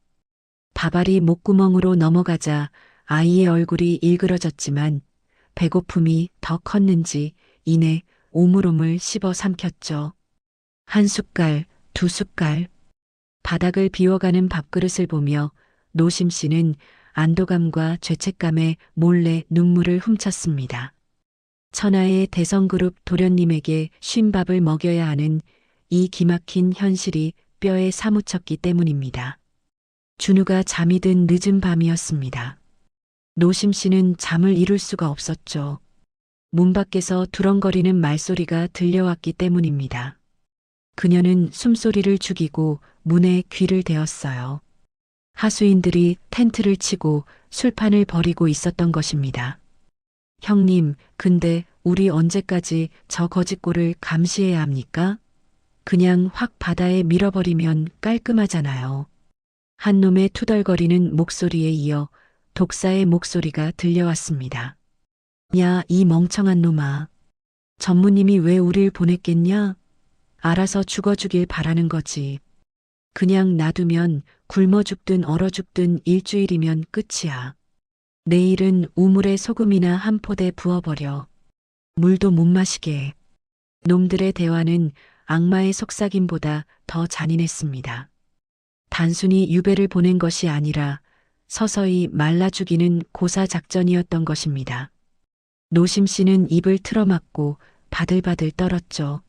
밥알이 목구멍으로 넘어가자 아이의 얼굴이 일그러졌지만 배고픔이 더 컸는지 이내 오물오물 씹어 삼켰죠. 한 숟갈, 두 숟갈. 바닥을 비워가는 밥그릇을 보며 노심 씨는 안도감과 죄책감에 몰래 눈물을 훔쳤습니다. 천하의 대성그룹 도련님에게 쉰밥을 먹여야 하는 이 기막힌 현실이 뼈에 사무쳤기 때문입니다. 준우가 잠이 든 늦은 밤이었습니다. 노심 씨는 잠을 이룰 수가 없었죠. 문 밖에서 두렁거리는 말소리가 들려왔기 때문입니다. 그녀는 숨소리를 죽이고 문에 귀를 대었어요. 하수인들이 텐트를 치고 술판을 벌이고 있었던 것입니다. 형님, 근데 우리 언제까지 저 거짓골을 감시해야 합니까? 그냥 확 바다에 밀어버리면 깔끔하잖아요. 한 놈의 투덜거리는 목소리에 이어 독사의 목소리가 들려왔습니다. 야, 이 멍청한 놈아. 전무님이 왜 우릴 보냈겠냐? 알아서 죽어주길 바라는 거지. 그냥 놔두면 굶어 죽든 얼어 죽든 일주일이면 끝이야. 내일은 우물에 소금이나 한 포대 부어버려. 물도 못 마시게. 놈들의 대화는 악마의 속삭임보다 더 잔인했습니다. 단순히 유배를 보낸 것이 아니라 서서히 말라 죽이는 고사 작전이었던 것입니다. 노심 씨는 입을 틀어막고 바들바들 떨었죠.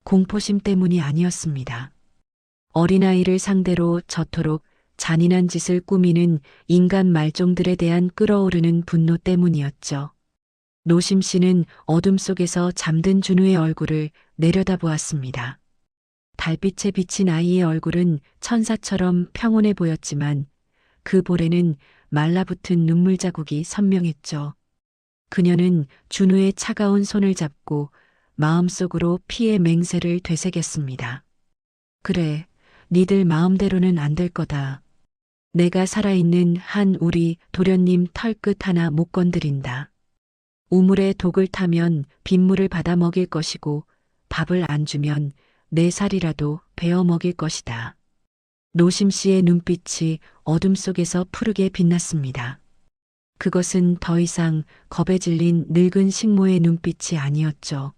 공포심 때문이 아니었습니다. 어린아이를 상대로 저토록 잔인한 짓을 꾸미는 인간 말종들에 대한 끓어오르는 분노 때문이었죠. 노심 씨는 어둠 속에서 잠든 준우의 얼굴을 내려다보았습니다. 달빛에 비친 아이의 얼굴은 천사처럼 평온해 보였지만 그 볼에는 말라붙은 눈물 자국이 선명했죠. 그녀는 준우의 차가운 손을 잡고 마음속으로 피의 맹세를 되새겼습니다. 그래, 니들 마음대로는 안 될 거다. 내가 살아있는 한 우리 도련님 털끝 하나 못 건드린다. 우물에 독을 타면 빗물을 받아 먹일 것이고 밥을 안 주면 내 살이라도 베어 먹일 것이다. 노심 씨의 눈빛이 어둠 속에서 푸르게 빛났습니다. 그것은 더 이상 겁에 질린 늙은 식모의 눈빛이 아니었죠.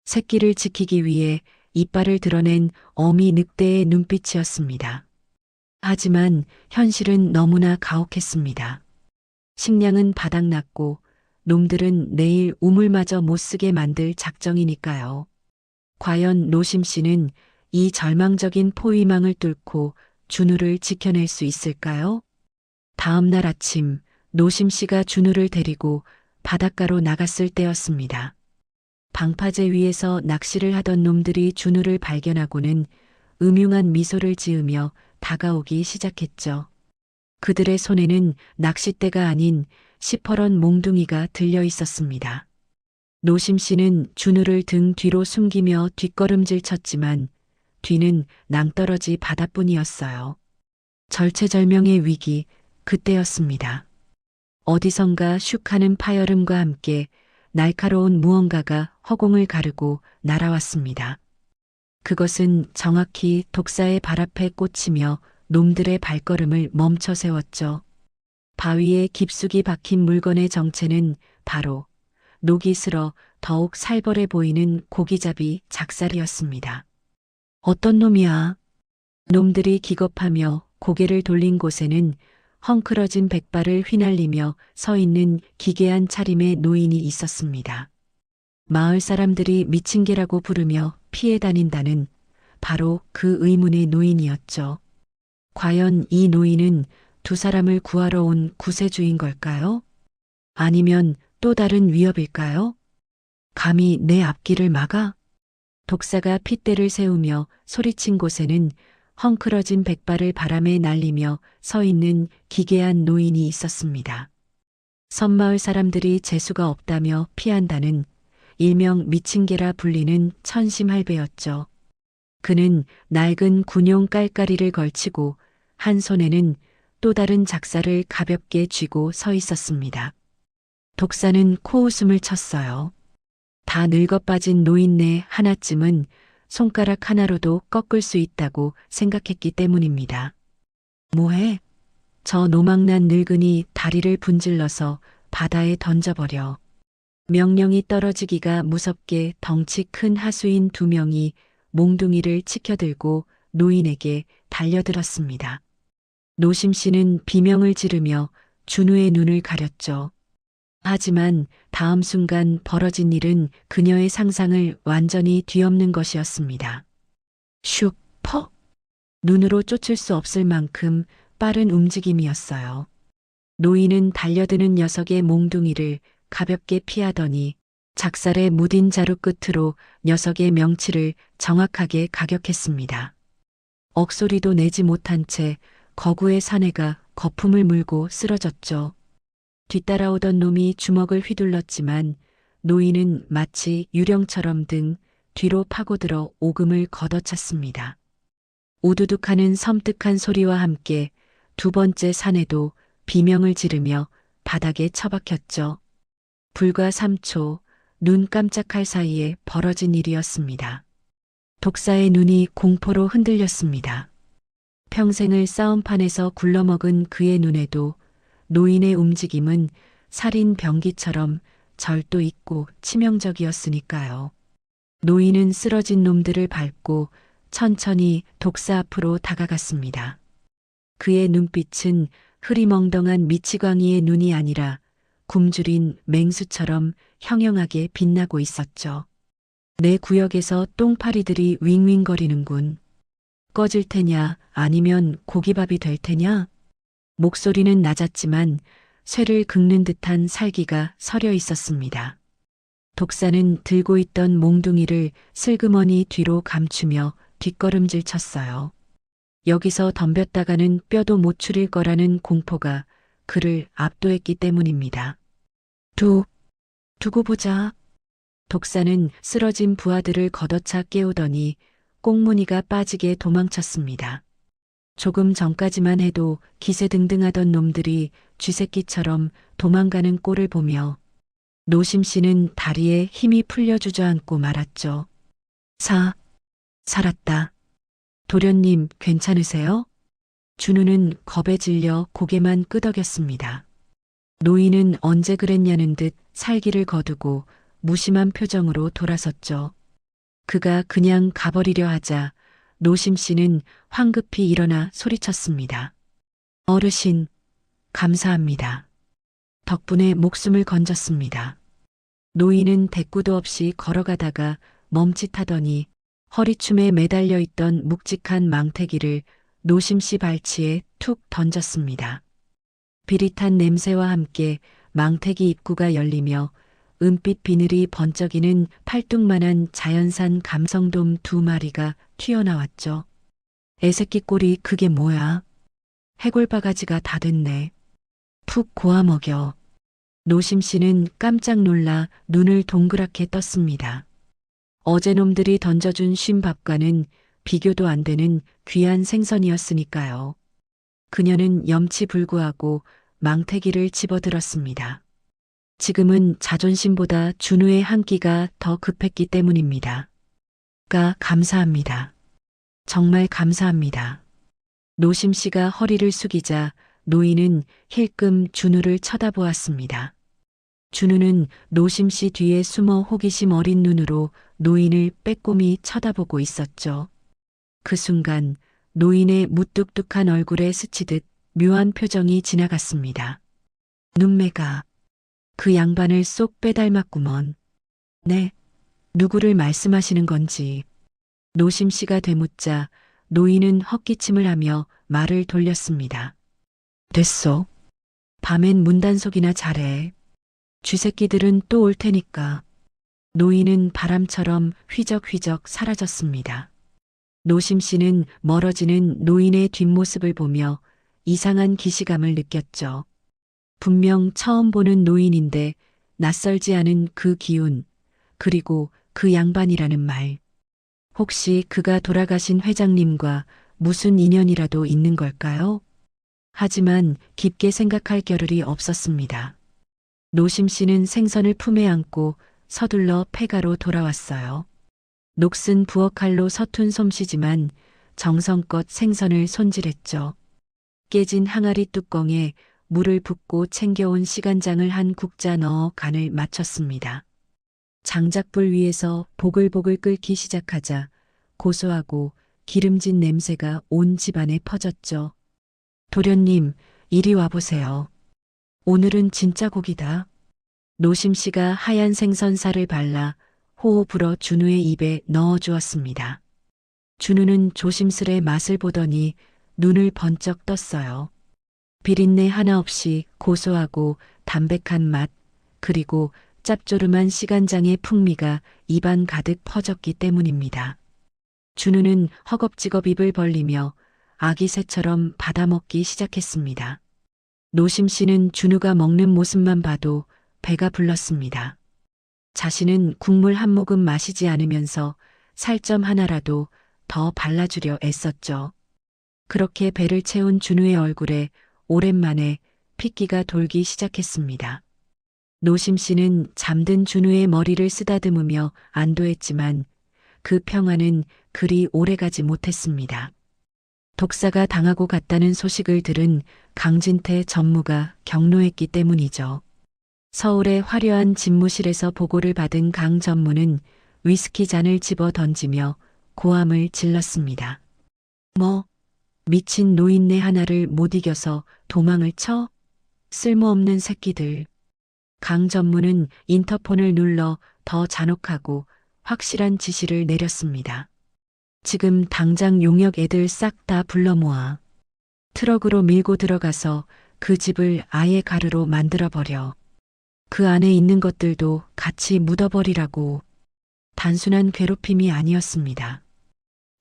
새끼를 지키기 위해 이빨을 드러낸 어미 늑대의 눈빛이었습니다. 하지만 현실은 너무나 가혹했습니다. 식량은 바닥났고 놈들은 내일 우물마저 못 쓰게 만들 작정이니까요. 과연 노심 씨는 이 절망적인 포위망을 뚫고 준우를 지켜낼 수 있을까요? 다음 날 아침 노심 씨가 준우를 데리고 바닷가로 나갔을 때였습니다. 방파제 위에서 낚시를 하던 놈들이 준우를 발견하고는 음흉한 미소를 지으며 다가오기 시작했죠. 그들의 손에는 낚싯대가 아닌 시퍼런 몽둥이가 들려 있었습니다. 노심 씨는 준우를 등 뒤로 숨기며 뒷걸음질 쳤지만 뒤는 낭떠러지 바다뿐이었어요. 절체절명의 위기, 그때였습니다. 어디선가 슉 하는 파열음과 함께 날카로운 무언가가 허공을 가르고 날아왔습니다. 그것은 정확히 독사의 발 앞에 꽂히며 놈들의 발걸음을 멈춰 세웠죠. 바위에 깊숙이 박힌 물건의 정체는 바로 녹이 슬어 더욱 살벌해 보이는 고기잡이 작살이었습니다. 어떤 놈이야? 놈들이 기겁하며 고개를 돌린 곳에는 헝클어진 백발을 휘날리며 서 있는 기괴한 차림의 노인이 있었습니다. 마을 사람들이 미친 개라고 부르며 피해 다닌다는 바로 그 의문의 노인이었죠. 과연 이 노인은 두 사람을 구하러 온 구세주인 걸까요? 아니면 또 다른 위협일까요? 감히 내 앞길을 막아? 독사가 핏대를 세우며 소리친 곳에는 헝클어진 백발을 바람에 날리며 서 있는 기괴한 노인이 있었습니다. 섬마을 사람들이 재수가 없다며 피한다는 일명 미친 개라 불리는 천심할배였죠. 그는 낡은 군용 깔깔이를 걸치고 한 손에는 또 다른 작사를 가볍게 쥐고 서 있었습니다. 독사는 코웃음을 쳤어요. 다 늙어 빠진 노인네 하나쯤은 손가락 하나로도 꺾을 수 있다고 생각했기 때문입니다. 뭐해? 저 노망난 늙은이 다리를 분질러서 바다에 던져버려. 명령이 떨어지기가 무섭게 덩치 큰 하수인 두 명이 몽둥이를 치켜들고 노인에게 달려들었습니다. 노심 씨는 비명을 지르며 준우의 눈을 가렸죠. 하지만 다음 순간 벌어진 일은 그녀의 상상을 완전히 뒤엎는 것이었습니다. 슉, 퍽! 눈으로 쫓을 수 없을 만큼 빠른 움직임이었어요. 노인은 달려드는 녀석의 몽둥이를 가볍게 피하더니 작살에 무딘 자루 끝으로 녀석의 명치를 정확하게 가격했습니다. 억소리도 내지 못한 채 거구의 사내가 거품을 물고 쓰러졌죠. 뒤따라오던 놈이 주먹을 휘둘렀지만 노인은 마치 유령처럼 등 뒤로 파고들어 오금을 걷어찼습니다. 우두둑하는 섬뜩한 소리와 함께 두 번째 사내도 비명을 지르며 바닥에 처박혔죠. 불과 3초 눈 깜짝할 사이에 벌어진 일이었습니다. 독사의 눈이 공포로 흔들렸습니다. 평생을 싸움판에서 굴러먹은 그의 눈에도 노인의 움직임은 살인 병기처럼 절도 있고 치명적이었으니까요. 노인은 쓰러진 놈들을 밟고 천천히 독사 앞으로 다가갔습니다. 그의 눈빛은 흐리멍덩한 미치광이의 눈이 아니라 굶주린 맹수처럼 형형하게 빛나고 있었죠. 내 구역에서 똥파리들이 윙윙거리는군. 꺼질 테냐 아니면 고기밥이 될 테냐? 목소리는 낮았지만 쇠를 긁는 듯한 살기가 서려 있었습니다. 독사는 들고 있던 몽둥이를 슬그머니 뒤로 감추며 뒷걸음질 쳤어요. 여기서 덤볐다가는 뼈도 못 추릴 거라는 공포가 그를 압도했기 때문입니다. 두고 보자. 독사는 쓰러진 부하들을 걷어차 깨우더니 꽁무니가 빠지게 도망쳤습니다. 조금 전까지만 해도 기세등등하던 놈들이 쥐새끼처럼 도망가는 꼴을 보며 노심 씨는 다리에 힘이 풀려 주저앉고 말았죠. 살았다. 도련님 괜찮으세요? 준우는 겁에 질려 고개만 끄덕였습니다. 노인은 언제 그랬냐는 듯 살기를 거두고 무심한 표정으로 돌아섰죠. 그가 그냥 가버리려 하자 노심 씨는 황급히 일어나 소리쳤습니다. 어르신, 감사합니다. 덕분에 목숨을 건졌습니다. 노인은 대꾸도 없이 걸어가다가 멈칫하더니 허리춤에 매달려 있던 묵직한 망태기를 노심 씨 발치에 툭 던졌습니다. 비릿한 냄새와 함께 망태기 입구가 열리며 은빛 비늘이 번쩍이는 팔뚝만한 자연산 감성돔 2마리가 튀어나왔죠. 애새끼 꼴이 그게 뭐야? 해골바가지가 다 됐네. 푹 고아먹여. 노심 씨는 깜짝 놀라 눈을 동그랗게 떴습니다. 어제 놈들이 던져준 쉰밥과는 비교도 안 되는 귀한 생선이었으니까요. 그녀는 염치불구하고 망태기를 집어들었습니다. 지금은 자존심보다 준우의 한 끼가 더 급했기 때문입니다. 감사합니다. 정말 감사합니다. 노심 씨가 허리를 숙이자 노인은 힐끔 준우를 쳐다보았습니다. 준우는 노심 씨 뒤에 숨어 호기심 어린 눈으로 노인을 빼꼼히 쳐다보고 있었죠. 그 순간 노인의 무뚝뚝한 얼굴에 스치듯 묘한 표정이 지나갔습니다. 눈매가 그 양반을 쏙 빼닮았구먼. 네, 누구를 말씀하시는 건지. 노심 씨가 되묻자 노인은 헛기침을 하며 말을 돌렸습니다. 됐어. 밤엔 문단속이나 잘해. 쥐새끼들은 또 올 테니까. 노인은 바람처럼 휘적휘적 사라졌습니다. 노심 씨는 멀어지는 노인의 뒷모습을 보며 이상한 기시감을 느꼈죠. 분명 처음 보는 노인인데 낯설지 않은 그 기운, 그리고 그 양반이라는 말. 혹시 그가 돌아가신 회장님과 무슨 인연이라도 있는 걸까요? 하지만 깊게 생각할 겨를이 없었습니다. 노심 씨는 생선을 품에 안고 서둘러 폐가로 돌아왔어요. 녹슨 부엌칼로 서툰 솜씨지만 정성껏 생선을 손질했죠. 깨진 항아리 뚜껑에 물을 붓고 챙겨온 시간장을 한 국자 넣어 간을 맞췄습니다. 장작불 위에서 보글보글 끓기 시작하자 고소하고 기름진 냄새가 온 집안에 퍼졌죠. 도련님, 이리 와보세요. 오늘은 진짜 고기다. 노심 씨가 하얀 생선살을 발라 호호 불어 준우의 입에 넣어 주었습니다. 준우는 조심스레 맛을 보더니 눈을 번쩍 떴어요. 비린내 하나 없이 고소하고 담백한 맛, 그리고 짭조름한 시간장의 풍미가 입안 가득 퍼졌기 때문입니다. 준우는 허겁지겁 입을 벌리며 아기 새처럼 받아먹기 시작했습니다. 노심 씨는 준우가 먹는 모습만 봐도 배가 불렀습니다. 자신은 국물 한 모금 마시지 않으면서 살점 하나라도 더 발라주려 애썼죠. 그렇게 배를 채운 준우의 얼굴에 오랜만에 핏기가 돌기 시작했습니다. 노심 씨는 잠든 준우의 머리를 쓰다듬으며 안도했지만 그 평화는 그리 오래가지 못했습니다. 독사가 당하고 갔다는 소식을 들은 강진태 전무가 경로했기 때문이죠. 서울의 화려한 집무실에서 보고를 받은 강 전무는 위스키 잔을 집어 던지며 고함을 질렀습니다. 미친 노인네 하나를 못 이겨서 도망을 쳐? 쓸모없는 새끼들. 강 전무는 인터폰을 눌러 더 잔혹하고 확실한 지시를 내렸습니다. 지금 당장 용역 애들 싹 다 불러 모아. 트럭으로 밀고 들어가서 그 집을 아예 가루로 만들어버려. 그 안에 있는 것들도 같이 묻어버리라고. 단순한 괴롭힘이 아니었습니다.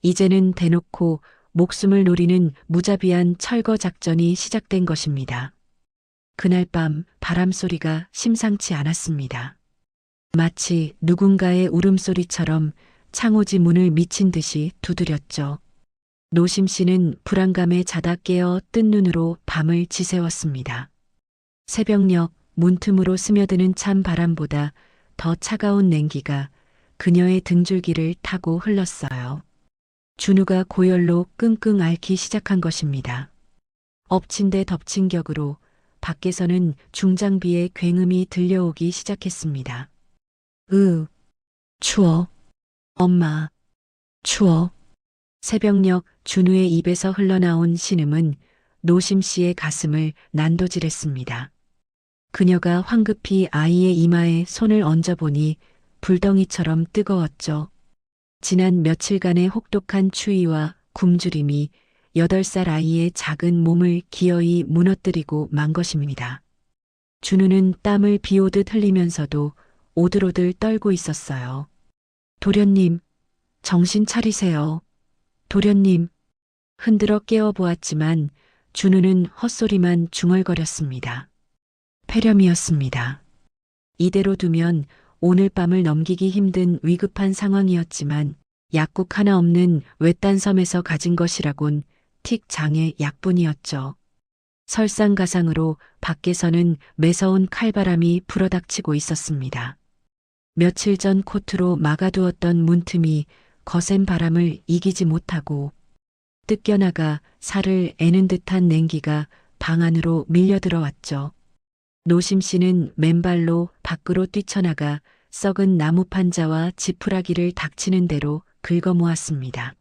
이제는 대놓고 목숨을 노리는 무자비한 철거 작전이 시작된 것입니다. 그날 밤 바람소리가 심상치 않았습니다. 마치 누군가의 울음소리처럼 창호지 문을 미친 듯이 두드렸죠. 노심 씨는 불안감에 자다 깨어 뜬 눈으로 밤을 지새웠습니다. 새벽녘 문틈으로 스며드는 찬 바람보다 더 차가운 냉기가 그녀의 등줄기를 타고 흘렀어요. 준우가 고열로 끙끙 앓기 시작한 것입니다. 엎친 데 덮친 격으로 밖에서는 중장비의 굉음이 들려오기 시작했습니다. 추워. 엄마, 추워. 새벽녘 준우의 입에서 흘러나온 신음은 노심 씨의 가슴을 난도질했습니다. 그녀가 황급히 아이의 이마에 손을 얹어보니 불덩이처럼 뜨거웠죠. 지난 며칠간의 혹독한 추위와 굶주림이 8살 아이의 작은 몸을 기어이 무너뜨리고 만 것입니다. 준우는 땀을 비오듯 흘리면서도 오들오들 떨고 있었어요. 도련님, 정신 차리세요. 도련님, 흔들어 깨워보았지만 준우는 헛소리만 중얼거렸습니다. 폐렴이었습니다. 이대로 두면 오늘 밤을 넘기기 힘든 위급한 상황이었지만 약국 하나 없는 외딴 섬에서 가진 것이라곤 틱 장의 약뿐이었죠. 설상가상으로 밖에서는 매서운 칼바람이 불어닥치고 있었습니다. 며칠 전 코트로 막아두었던 문틈이 거센 바람을 이기지 못하고 뜯겨나가 살을 애는 듯한 냉기가 방 안으로 밀려들어왔죠. 노심 씨는 맨발로 밖으로 뛰쳐나가 썩은 나무 판자와 지푸라기를 닥치는 대로 긁어모았습니다.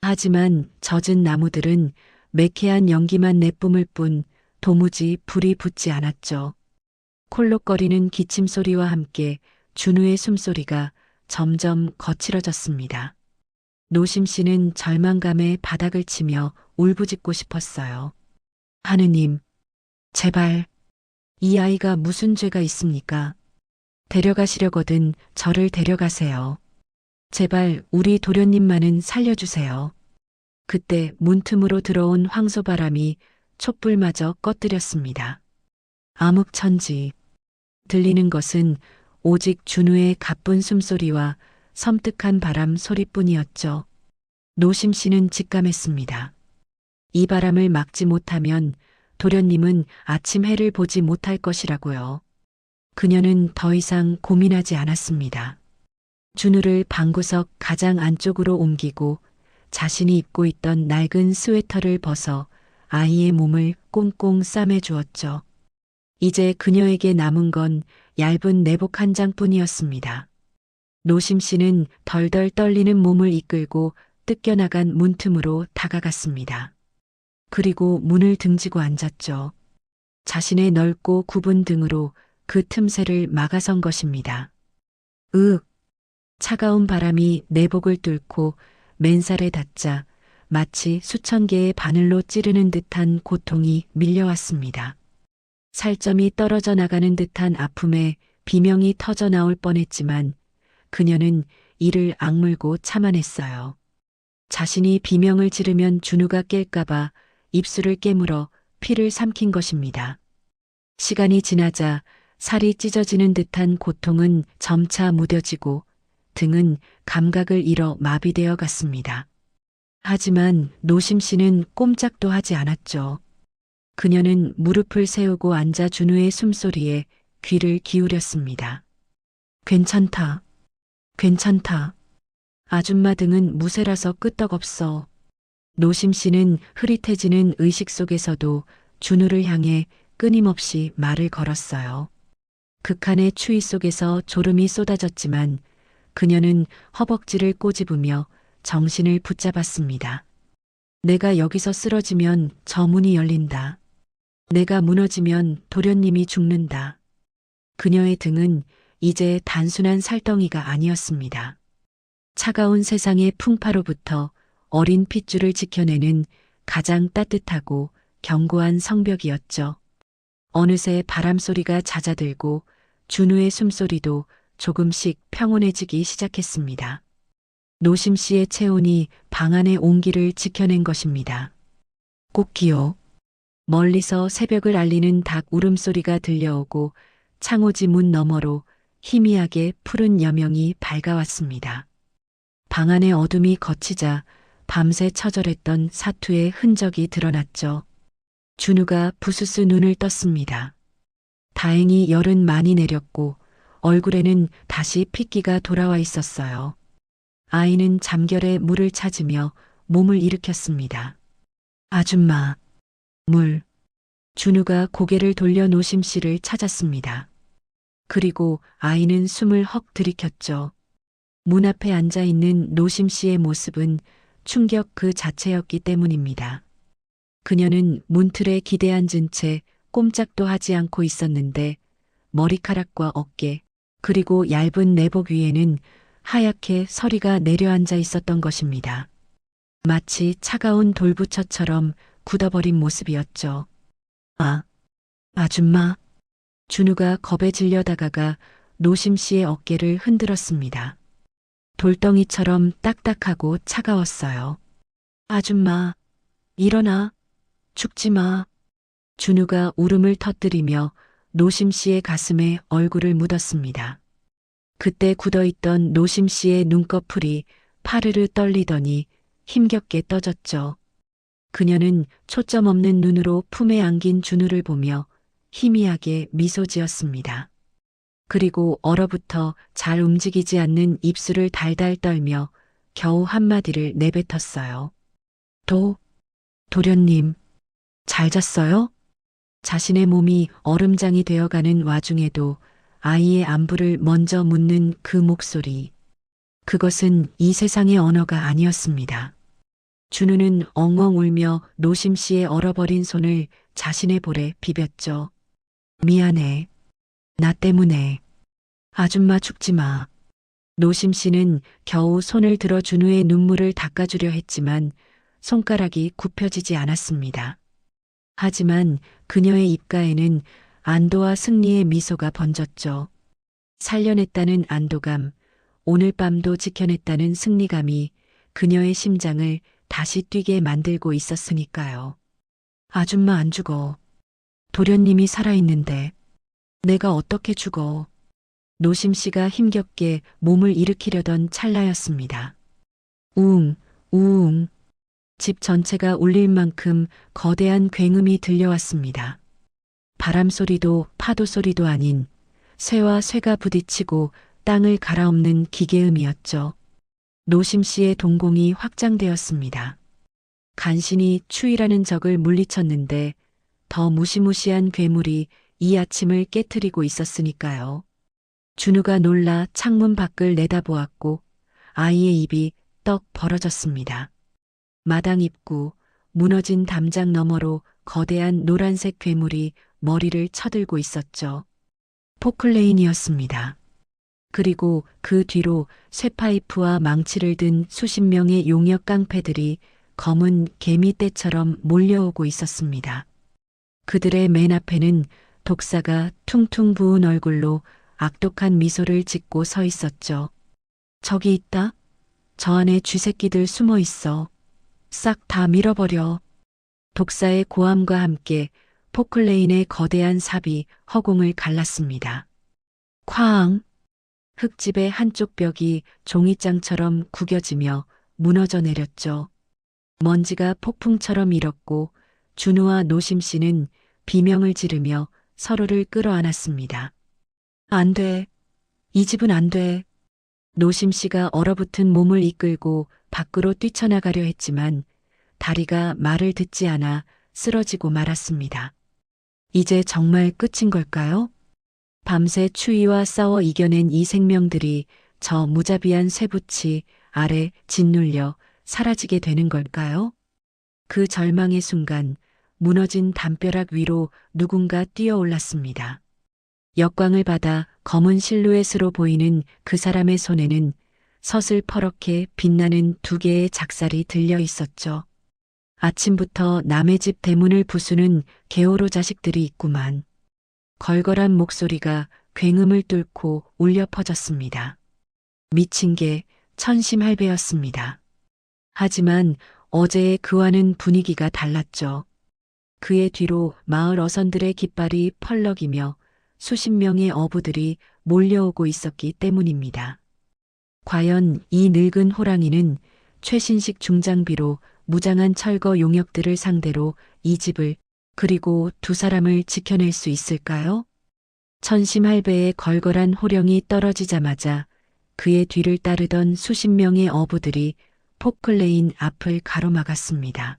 하지만 젖은 나무들은 매캐한 연기만 내뿜을 뿐 도무지 불이 붙지 않았죠. 콜록거리는 기침 소리와 함께 준우의 숨소리가 점점 거칠어졌습니다. 노심 씨는 절망감에 바닥을 치며 울부짖고 싶었어요. 하느님, 제발, 이 아이가 무슨 죄가 있습니까? 데려가시려거든 저를 데려가세요. 제발 우리 도련님만은 살려주세요. 그때 문틈으로 들어온 황소바람이 촛불마저 꺼뜨렸습니다. 암흑천지. 들리는 것은 오직 준우의 가쁜 숨소리와 섬뜩한 바람 소리뿐이었죠. 노심 씨는 직감했습니다. 이 바람을 막지 못하면 도련님은 아침 해를 보지 못할 것이라고요. 그녀는 더 이상 고민하지 않았습니다. 준우를 방구석 가장 안쪽으로 옮기고 자신이 입고 있던 낡은 스웨터를 벗어 아이의 몸을 꽁꽁 싸매 주었죠. 이제 그녀에게 남은 건 얇은 내복 한 장뿐이었습니다. 노심 씨는 덜덜 떨리는 몸을 이끌고 뜯겨나간 문틈으로 다가갔습니다. 그리고 문을 등지고 앉았죠. 자신의 넓고 굽은 등으로 그 틈새를 막아선 것입니다. 차가운 바람이 내복을 뚫고 맨살에 닿자 마치 수천 개의 바늘로 찌르는 듯한 고통이 밀려왔습니다. 살점이 떨어져 나가는 듯한 아픔에 비명이 터져 나올 뻔했지만 그녀는 이를 악물고 참아냈어요. 자신이 비명을 지르면 준우가 깰까봐 입술을 깨물어 피를 삼킨 것입니다. 시간이 지나자 살이 찢어지는 듯한 고통은 점차 무뎌지고 등은 감각을 잃어 마비되어 갔습니다. 하지만 노심 씨는 꼼짝도 하지 않았죠. 그녀는 무릎을 세우고 앉아 준우의 숨소리에 귀를 기울였습니다. 괜찮다. 괜찮다. 아줌마 등은 무쇠라서 끄떡없어. 노심 씨는 흐릿해지는 의식 속에서도 준우를 향해 끊임없이 말을 걸었어요. 극한의 추위 속에서 졸음이 쏟아졌지만 그녀는 허벅지를 꼬집으며 정신을 붙잡았습니다. 내가 여기서 쓰러지면 저 문이 열린다. 내가 무너지면 도련님이 죽는다. 그녀의 등은 이제 단순한 살덩이가 아니었습니다. 차가운 세상의 풍파로부터 어린 핏줄을 지켜내는 가장 따뜻하고 견고한 성벽이었죠. 어느새 바람소리가 잦아들고 준우의 숨소리도 조금씩 평온해지기 시작했습니다. 노심 씨의 체온이 방 안의 온기를 지켜낸 것입니다. 꽃기요. 멀리서 새벽을 알리는 닭 울음소리가 들려오고 창호지 문 너머로 희미하게 푸른 여명이 밝아왔습니다. 방 안의 어둠이 걷히자 밤새 처절했던 사투의 흔적이 드러났죠. 준우가 부스스 눈을 떴습니다. 다행히 열은 많이 내렸고 얼굴에는 다시 핏기가 돌아와 있었어요. 아이는 잠결에 물을 찾으며 몸을 일으켰습니다. 아줌마, 물. 준우가 고개를 돌려 노심 씨를 찾았습니다. 그리고 아이는 숨을 헉 들이켰죠. 문 앞에 앉아 있는 노심 씨의 모습은 충격 그 자체였기 때문입니다. 그녀는 문틀에 기대앉은 채 꼼짝도 하지 않고 있었는데 머리카락과 어깨, 그리고 얇은 내복 위에는 하얗게 서리가 내려앉아 있었던 것입니다. 마치 차가운 돌부처처럼 굳어버린 모습이었죠. 아, 아줌마. 준우가 겁에 질려 다가가 노심 씨의 어깨를 흔들었습니다. 돌덩이처럼 딱딱하고 차가웠어요. 아줌마, 일어나. 죽지 마. 준우가 울음을 터뜨리며 노심 씨의 가슴에 얼굴을 묻었습니다. 그때 굳어있던 노심 씨의 눈꺼풀이 파르르 떨리더니 힘겹게 떠졌죠. 그녀는 초점 없는 눈으로 품에 안긴 준우를 보며 희미하게 미소 지었습니다. 그리고 얼어붙어 잘 움직이지 않는 입술을 달달 떨며 겨우 한마디를 내뱉었어요. 도련님, 잘 잤어요? 자신의 몸이 얼음장이 되어가는 와중에도 아이의 안부를 먼저 묻는 그 목소리. 그것은 이 세상의 언어가 아니었습니다. 준우는 엉엉 울며 노심 씨의 얼어버린 손을 자신의 볼에 비볐죠. 미안해. 나 때문에. 아줌마 죽지 마. 노심 씨는 겨우 손을 들어 준우의 눈물을 닦아주려 했지만 손가락이 굽혀지지 않았습니다. 하지만 그녀의 입가에는 안도와 승리의 미소가 번졌죠. 살려냈다는 안도감, 오늘 밤도 지켜냈다는 승리감이 그녀의 심장을 다시 뛰게 만들고 있었으니까요. 아줌마 안 죽어. 도련님이 살아있는데 내가 어떻게 죽어. 노심 씨가 힘겹게 몸을 일으키려던 찰나였습니다. 우웅, 우웅. 집 전체가 울릴 만큼 거대한 굉음이 들려왔습니다. 바람 소리도 파도 소리도 아닌 쇠와 쇠가 부딪히고 땅을 갈아엎는 기계음이었죠. 노심 씨의 동공이 확장되었습니다. 간신히 추위라는 적을 물리쳤는데 더 무시무시한 괴물이 이 아침을 깨트리고 있었으니까요. 준우가 놀라 창문 밖을 내다보았고 아이의 입이 떡 벌어졌습니다. 마당 입구, 무너진 담장 너머로 거대한 노란색 괴물이 머리를 쳐들고 있었죠. 포클레인이었습니다. 그리고 그 뒤로 쇠파이프와 망치를 든 수십 명의 용역 깡패들이 검은 개미떼처럼 몰려오고 있었습니다. 그들의 맨 앞에는 독사가 퉁퉁 부은 얼굴로 악독한 미소를 짓고 서 있었죠. 저기 있다. 저 안에 쥐새끼들 숨어 있어. 싹 다 밀어버려. 독사의 고함과 함께 포클레인의 거대한 삽이 허공을 갈랐습니다. 쾅! 흙집의 한쪽 벽이 종이장처럼 구겨지며 무너져 내렸죠. 먼지가 폭풍처럼 일었고 준우와 노심 씨는 비명을 지르며 서로를 끌어안았습니다. 안 돼. 이 집은 안 돼. 노심 씨가 얼어붙은 몸을 이끌고 밖으로 뛰쳐나가려 했지만 다리가 말을 듣지 않아 쓰러지고 말았습니다. 이제 정말 끝인 걸까요? 밤새 추위와 싸워 이겨낸 이 생명들이 저 무자비한 쇠붙이 아래 짓눌려 사라지게 되는 걸까요? 그 절망의 순간 무너진 담벼락 위로 누군가 뛰어올랐습니다. 역광을 받아 검은 실루엣으로 보이는 그 사람의 손에는 서슬퍼렇게 빛나는 두 개의 작살이 들려 있었죠. 아침부터 남의 집 대문을 부수는 게오로 자식들이 있구만. 걸걸한 목소리가 굉음을 뚫고 울려 퍼졌습니다. 미친 게 천심할배였습니다. 하지만 어제의 그와는 분위기가 달랐죠. 그의 뒤로 마을 어선들의 깃발이 펄럭이며 수십 명의 어부들이 몰려오고 있었기 때문입니다. 과연 이 늙은 호랑이는 최신식 중장비로 무장한 철거 용역들을 상대로 이 집을 그리고 두 사람을 지켜낼 수 있을까요? 천심할배의 걸걸한 호령이 떨어지자마자 그의 뒤를 따르던 수십 명의 어부들이 포클레인 앞을 가로막았습니다.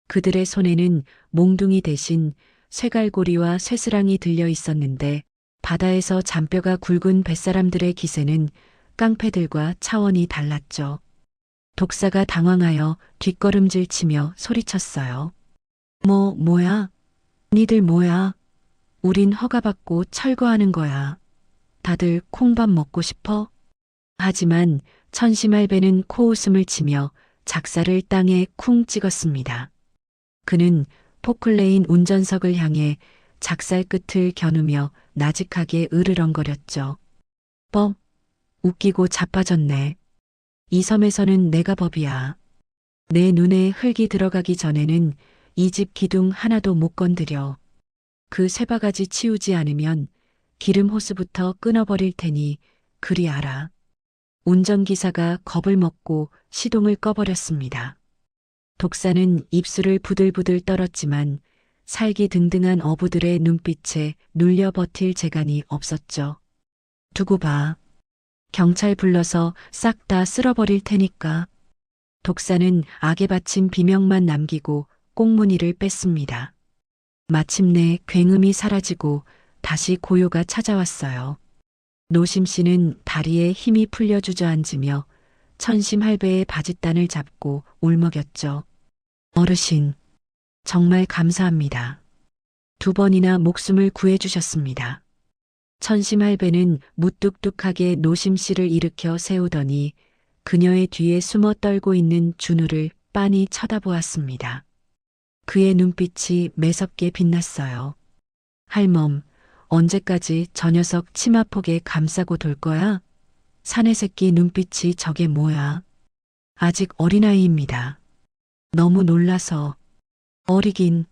그들의 손에는 몽둥이 대신 쇠갈고리와 쇠스랑이 들려 있었는데 바다에서 잔뼈가 굵은 뱃사람들의 기세는 깡패들과 차원이 달랐죠. 독사가 당황하여 뒷걸음질 치며 소리쳤어요. 뭐야? 니들 뭐야? 우린 허가받고 철거하는 거야. 다들 콩밥 먹고 싶어? 하지만 천심할배는 코웃음을 치며 작사를 땅에 쿵 찍었습니다. 그는 포클레인 운전석을 향해 작살 끝을 겨누며 나직하게 으르렁거렸죠. 웃기고 자빠졌네. 이 섬에서는 내가 법이야. 내 눈에 흙이 들어가기 전에는 이 집 기둥 하나도 못 건드려. 그 쇠바가지 치우지 않으면 기름 호스부터 끊어버릴 테니 그리 알아. 운전기사가 겁을 먹고 시동을 꺼버렸습니다. 독사는 입술을 부들부들 떨었지만 살기 등등한 어부들의 눈빛에 눌려 버틸 재간이 없었죠. 두고 봐. 경찰 불러서 싹 다 쓸어버릴 테니까. 독사는 악에 바친 비명만 남기고 꽁무니를 뺐습니다. 마침내 굉음이 사라지고 다시 고요가 찾아왔어요. 노심 씨는 다리에 힘이 풀려 주저앉으며 천심할배의 바짓단을 잡고 울먹였죠. 어르신, 정말 감사합니다. 2번이나 목숨을 구해주셨습니다. 천심할배는 무뚝뚝하게 노심 씨를 일으켜 세우더니 그녀의 뒤에 숨어 떨고 있는 준우를 빤히 쳐다보았습니다. 그의 눈빛이 매섭게 빛났어요. 할멈, 언제까지 저 녀석 치마폭에 감싸고 돌 거야? 사내 새끼 눈빛이 저게 뭐야? 아직 어린아이입니다. 너무 놀라서. 어리긴.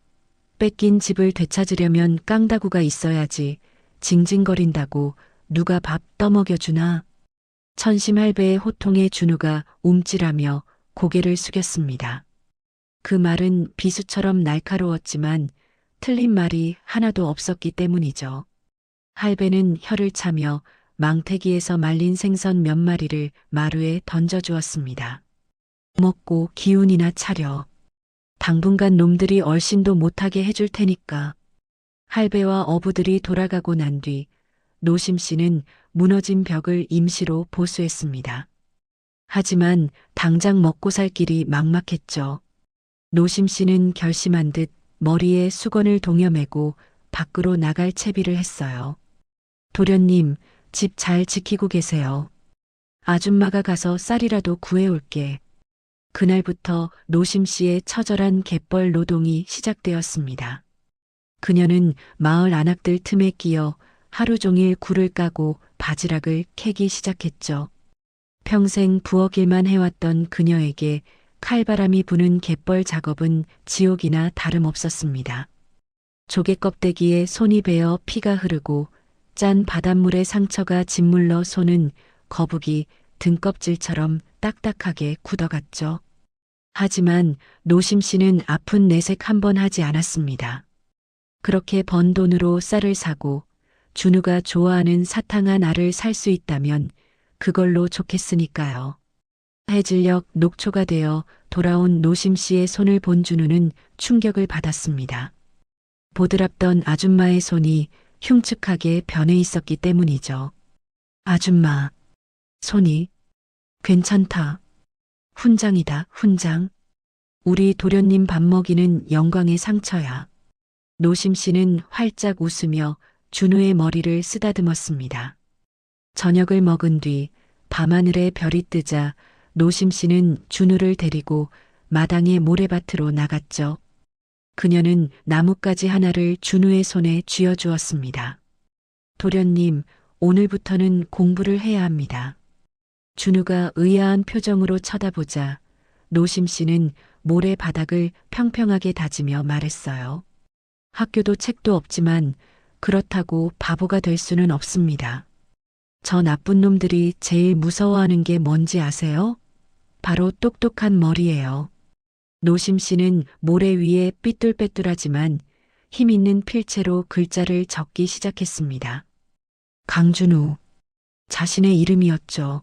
뺏긴 집을 되찾으려면 깡다구가 있어야지. 징징거린다고 누가 밥 떠먹여주나? 천심할배의 호통에 준우가 움찔하며 고개를 숙였습니다. 그 말은 비수처럼 날카로웠지만 틀린 말이 하나도 없었기 때문이죠. 할배는 혀를 차며 망태기에서 말린 생선 몇 마리를 마루에 던져주었습니다. 먹고 기운이나 차려. 당분간 놈들이 얼씬도 못하게 해줄 테니까. 할배와 어부들이 돌아가고 난 뒤 노심 씨는 무너진 벽을 임시로 보수했습니다. 하지만 당장 먹고 살 길이 막막했죠. 노심 씨는 결심한 듯 머리에 수건을 동여매고 밖으로 나갈 채비를 했어요. 도련님, 집 잘 지키고 계세요. 아줌마가 가서 쌀이라도 구해올게. 그날부터 노심 씨의 처절한 갯벌 노동이 시작되었습니다. 그녀는 마을 안악들 틈에 끼어 하루 종일 굴을 까고 바지락을 캐기 시작했죠. 평생 부엌일만 해왔던 그녀에게 칼바람이 부는 갯벌 작업은 지옥이나 다름없었습니다. 조개 껍데기에 손이 베어 피가 흐르고 짠 바닷물에 상처가 짓물러 손은 거북이 등껍질처럼 딱딱하게 굳어갔죠. 하지만 노심 씨는 아픈 내색 한 번 하지 않았습니다. 그렇게 번 돈으로 쌀을 사고 준우가 좋아하는 사탕한 알을 살 수 있다면 그걸로 좋겠으니까요. 해질녘 녹초가 되어 돌아온 노심 씨의 손을 본 준우는 충격을 받았습니다. 보드랍던 아줌마의 손이 흉측하게 변해 있었기 때문이죠. 아줌마, 손이 괜찮다. 훈장이다, 훈장. 우리 도련님 밥 먹이는 영광의 상처야. 노심 씨는 활짝 웃으며 준우의 머리를 쓰다듬었습니다. 저녁을 먹은 뒤 밤하늘에 별이 뜨자 노심 씨는 준우를 데리고 마당의 모래밭으로 나갔죠. 그녀는 나뭇가지 하나를 준우의 손에 쥐어주었습니다. 도련님, 오늘부터는 공부를 해야 합니다. 준우가 의아한 표정으로 쳐다보자 노심 씨는 모래 바닥을 평평하게 다지며 말했어요. 학교도 책도 없지만 그렇다고 바보가 될 수는 없습니다. 저 나쁜 놈들이 제일 무서워하는 게 뭔지 아세요? 바로 똑똑한 머리예요. 노심 씨는 모래 위에 삐뚤빼뚤하지만 힘 있는 필체로 글자를 적기 시작했습니다. 강준우. 자신의 이름이었죠.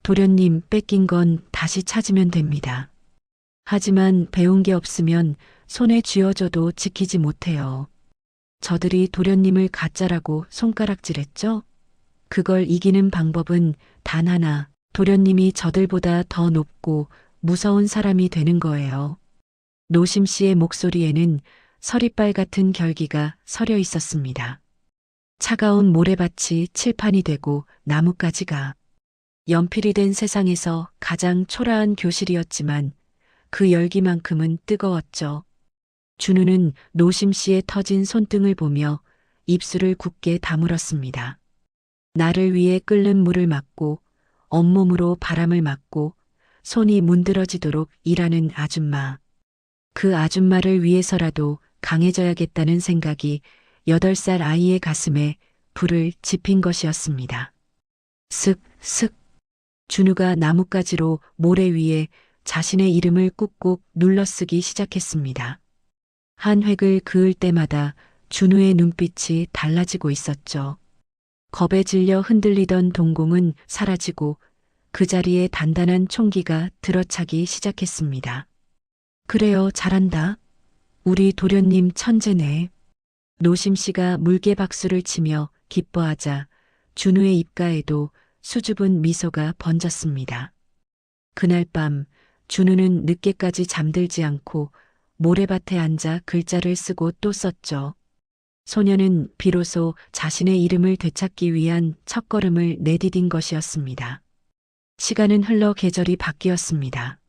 도련님 뺏긴 건 다시 찾으면 됩니다. 하지만 배운 게 없으면 손에 쥐어줘도 지키지 못해요. 저들이 도련님을 가짜라고 손가락질했죠? 그걸 이기는 방법은 단 하나, 도련님이 저들보다 더 높고 무서운 사람이 되는 거예요. 노심 씨의 목소리에는 서리빨 같은 결기가 서려 있었습니다. 차가운 모래밭이 칠판이 되고 나뭇가지가 연필이 된 세상에서 가장 초라한 교실이었지만 그 열기만큼은 뜨거웠죠. 준우는 노심 씨의 터진 손등을 보며 입술을 굳게 다물었습니다. 나를 위해 끓는 물을 맞고 온몸으로 바람을 맞고 손이 문드러지도록 일하는 아줌마. 그 아줌마를 위해서라도 강해져야겠다는 생각이 8살 아이의 가슴에 불을 지핀 것이었습니다. 슥슥. 준우가 나뭇가지로 모래 위에 자신의 이름을 꾹꾹 눌러쓰기 시작했습니다. 한 획을 그을 때마다 준우의 눈빛이 달라지고 있었죠. 겁에 질려 흔들리던 동공은 사라지고 그 자리에 단단한 총기가 들어차기 시작했습니다. 그래요, 잘한다. 우리 도련님 천재네. 노심 씨가 물개 박수를 치며 기뻐하자 준우의 입가에도 수줍은 미소가 번졌습니다. 그날 밤 준우는 늦게까지 잠들지 않고 모래밭에 앉아 글자를 쓰고 또 썼죠. 소녀는 비로소 자신의 이름을 되찾기 위한 첫걸음을 내디딘 것이었습니다. 시간은 흘러 계절이 바뀌었습니다.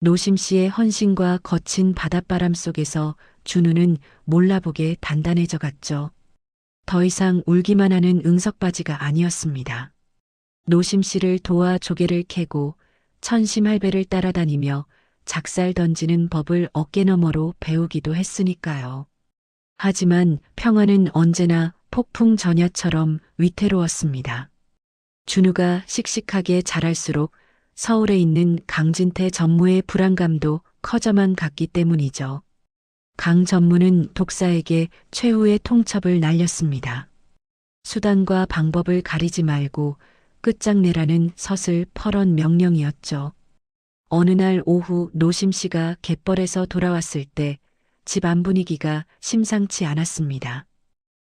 노심 씨의 헌신과 거친 바닷바람 속에서 준우는 몰라보게 단단해져 갔죠. 더 이상 울기만 하는 응석바지가 아니었습니다. 노심 씨를 도와 조개를 캐고 천심할배를 따라다니며 작살 던지는 법을 어깨너머로 배우기도 했으니까요. 하지만 평화는 언제나 폭풍 전야처럼 위태로웠습니다. 준우가 씩씩하게 자랄수록 서울에 있는 강진태 전무의 불안감도 커져만 갔기 때문이죠. 강 전무는 독사에게 최후의 통첩을 날렸습니다. 수단과 방법을 가리지 말고 끝장내라는 서슬퍼런 명령이었죠. 어느 날 오후 노심 씨가 갯벌에서 돌아왔을 때 집 안 분위기가 심상치 않았습니다.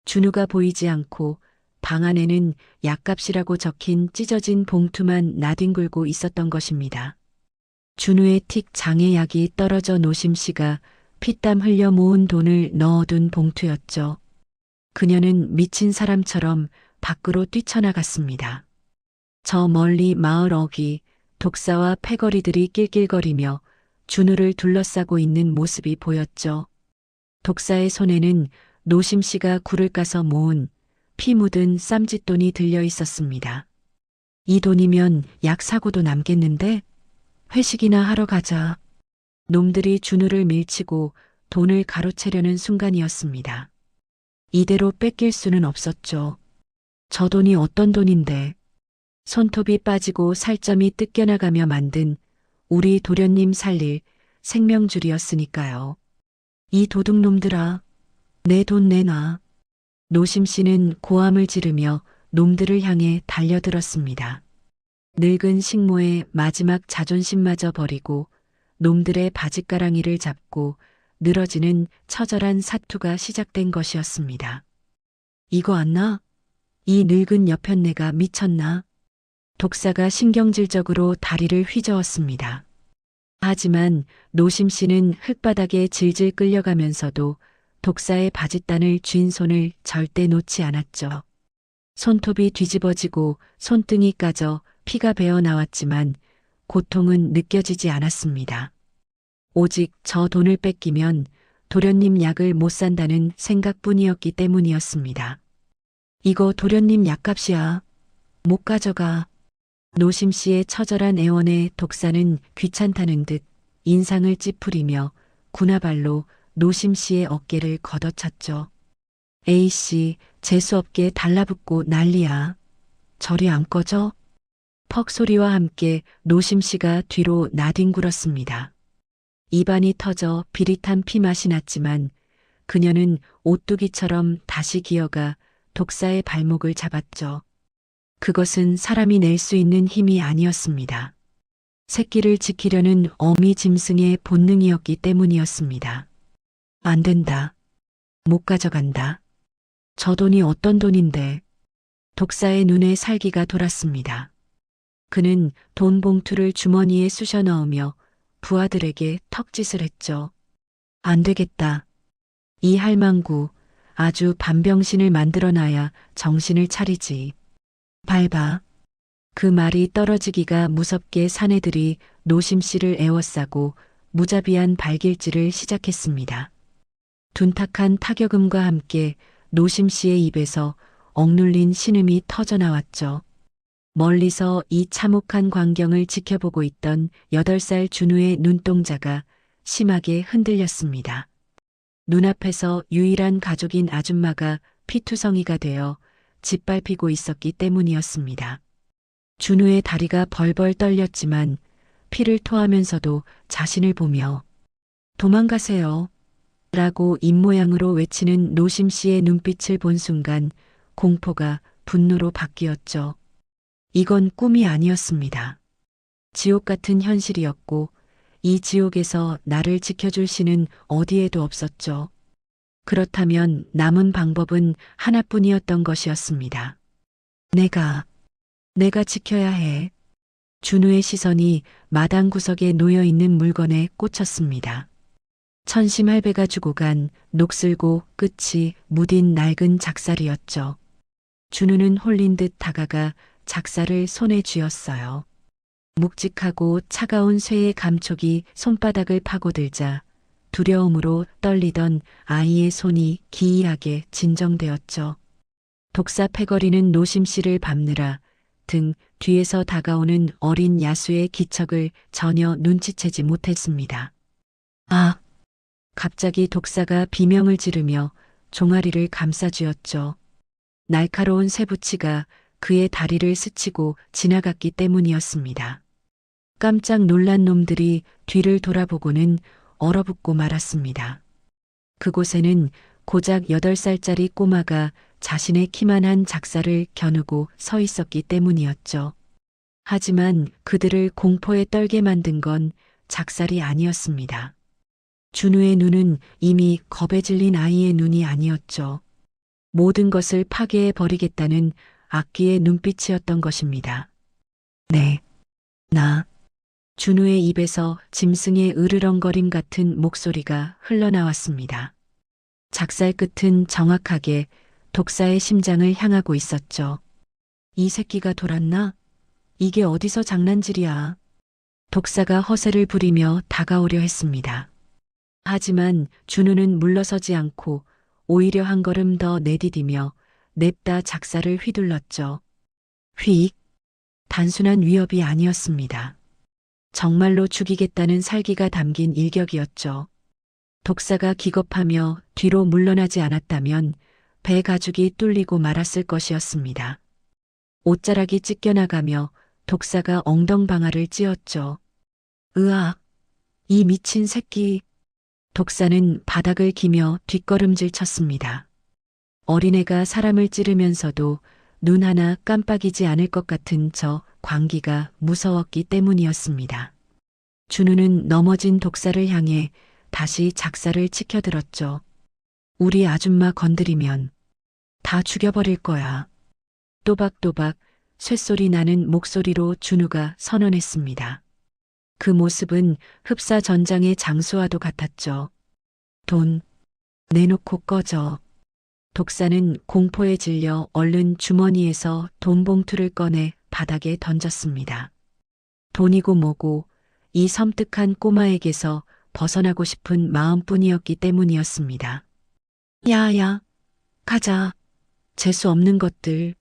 준우가 보이지 않고 방 안에는 약값이라고 적힌 찢어진 봉투만 나뒹굴고 있었던 것입니다. 준우의 틱 장애약이 떨어져 노심 씨가 피땀 흘려 모은 돈을 넣어둔 봉투였죠. 그녀는 미친 사람처럼 밖으로 뛰쳐나갔습니다. 저 멀리 마을 어귀, 독사와 패거리들이 낄낄거리며 준우를 둘러싸고 있는 모습이 보였죠. 독사의 손에는 노심 씨가 굴을 까서 모은 피 묻은 쌈짓돈이 들려 있었습니다. 이 돈이면 약 사고도 남겠는데? 회식이나 하러 가자. 놈들이 준우를 밀치고 돈을 가로채려는 순간이었습니다. 이대로 뺏길 수는 없었죠. 저 돈이 어떤 돈인데? 손톱이 빠지고 살점이 뜯겨나가며 만든 우리 도련님 살릴 생명줄이었으니까요. 이 도둑놈들아, 내 돈 내놔. 노심 씨는 고함을 지르며 놈들을 향해 달려들었습니다. 늙은 식모의 마지막 자존심마저 버리고 놈들의 바짓가랑이를 잡고 늘어지는 처절한 사투가 시작된 것이었습니다. 이거 안 나? 이 늙은 여편네가 미쳤나? 독사가 신경질적으로 다리를 휘저었습니다. 하지만 노심 씨는 흙바닥에 질질 끌려가면서도 독사의 바짓단을 쥔 손을 절대 놓지 않았죠. 손톱이 뒤집어지고 손등이 까져 피가 배어 나왔지만 고통은 느껴지지 않았습니다. 오직 저 돈을 뺏기면 도련님 약을 못 산다는 생각뿐이었기 때문이었습니다. 이거 도련님 약값이야. 못 가져가. 노심 씨의 처절한 애원에 독사는 귀찮다는 듯 인상을 찌푸리며 군화발로 노심 씨의 어깨를 걷어찼죠. A씨, 재수없게 달라붙고 난리야. 저리 안 꺼져? 퍽 소리와 함께 노심 씨가 뒤로 나뒹굴었습니다. 입안이 터져 비릿한 피맛이 났지만 그녀는 오뚜기처럼 다시 기어가 독사의 발목을 잡았죠. 그것은 사람이 낼 수 있는 힘이 아니었습니다. 새끼를 지키려는 어미 짐승의 본능이었기 때문이었습니다. 안 된다. 못 가져간다. 저 돈이 어떤 돈인데. 독사의 눈에 살기가 돌았습니다. 그는 돈 봉투를 주머니에 쑤셔 넣으며 부하들에게 턱짓을 했죠. 안 되겠다. 이 할망구 아주 반병신을 만들어놔야 정신을 차리지. 밟아. 그 말이 떨어지기가 무섭게 사내들이 노심 씨를 에워싸고 무자비한 발길질을 시작했습니다. 둔탁한 타격음과 함께 노심 씨의 입에서 억눌린 신음이 터져나왔죠. 멀리서 이 참혹한 광경을 지켜보고 있던 8살 준우의 눈동자가 심하게 흔들렸습니다. 눈앞에서 유일한 가족인 아줌마가 피투성이가 되어 짓밟히고 있었기 때문이었습니다. 준우의 다리가 벌벌 떨렸지만 피를 토하면서도 자신을 보며 도망가세요. 라고 입모양으로 외치는 노심 씨의 눈빛을 본 순간 공포가 분노로 바뀌었죠. 이건 꿈이 아니었습니다. 지옥 같은 현실이었고 이 지옥에서 나를 지켜줄 신은 어디에도 없었죠. 그렇다면 남은 방법은 하나뿐이었던 것이었습니다. 내가 지켜야 해. 준우의 시선이 마당 구석에 놓여있는 물건에 꽂혔습니다. 천심할배가 주고 간 녹슬고 끝이 무딘 낡은 작살이었죠. 준우는 홀린 듯 다가가 작살을 손에 쥐었어요. 묵직하고 차가운 쇠의 감촉이 손바닥을 파고들자 두려움으로 떨리던 아이의 손이 기이하게 진정되었죠. 독사 패거리는 노심 씨를 밟느라 등 뒤에서 다가오는 어린 야수의 기척을 전혀 눈치채지 못했습니다. 아! 갑자기 독사가 비명을 지르며 종아리를 감싸쥐었죠. 날카로운 쇠붙이가 그의 다리를 스치고 지나갔기 때문이었습니다. 깜짝 놀란 놈들이 뒤를 돌아보고는 얼어붙고 말았습니다. 그곳에는 고작 8살짜리 꼬마가 자신의 키만한 작사를 겨누고 서 있었기 때문이었죠. 하지만 그들을 공포에 떨게 만든 건 작살이 아니었습니다. 준우의 눈은 이미 겁에 질린 아이의 눈이 아니었죠. 모든 것을 파괴해 버리겠다는 악귀의 눈빛이었던 것입니다. 네, 나. 준우의 입에서 짐승의 으르렁거림 같은 목소리가 흘러나왔습니다. 작살 끝은 정확하게 독사의 심장을 향하고 있었죠. 이 새끼가 돌았나? 이게 어디서 장난질이야. 독사가 허세를 부리며 다가오려 했습니다. 하지만 준우는 물러서지 않고 오히려 한 걸음 더 내디디며 냅다 작사를 휘둘렀죠. 휙. 단순한 위협이 아니었습니다. 정말로 죽이겠다는 살기가 담긴 일격이었죠. 독사가 기겁하며 뒤로 물러나지 않았다면 배 가죽이 뚫리고 말았을 것이었습니다. 옷자락이 찢겨나가며 독사가 엉덩방아를 찧었죠. 으악! 이 미친 새끼! 독사는 바닥을 기며 뒷걸음질 쳤습니다. 어린애가 사람을 찌르면서도 눈 하나 깜빡이지 않을 것 같은 저 광기가 무서웠기 때문이었습니다. 준우는 넘어진 독사를 향해 다시 작사를 치켜들었죠. 우리 아줌마 건드리면 다 죽여버릴 거야. 또박또박 쇳소리 나는 목소리로 준우가 선언했습니다. 그 모습은 흡사 전장의 장수와도 같았죠. 돈 내놓고 꺼져. 독사는 공포에 질려 얼른 주머니에서 돈 봉투를 꺼내 바닥에 던졌습니다. 돈이고 뭐고 이 섬뜩한 꼬마에게서 벗어나고 싶은 마음뿐이었기 때문이었습니다. 야야, 가자. 재수 없는 것들.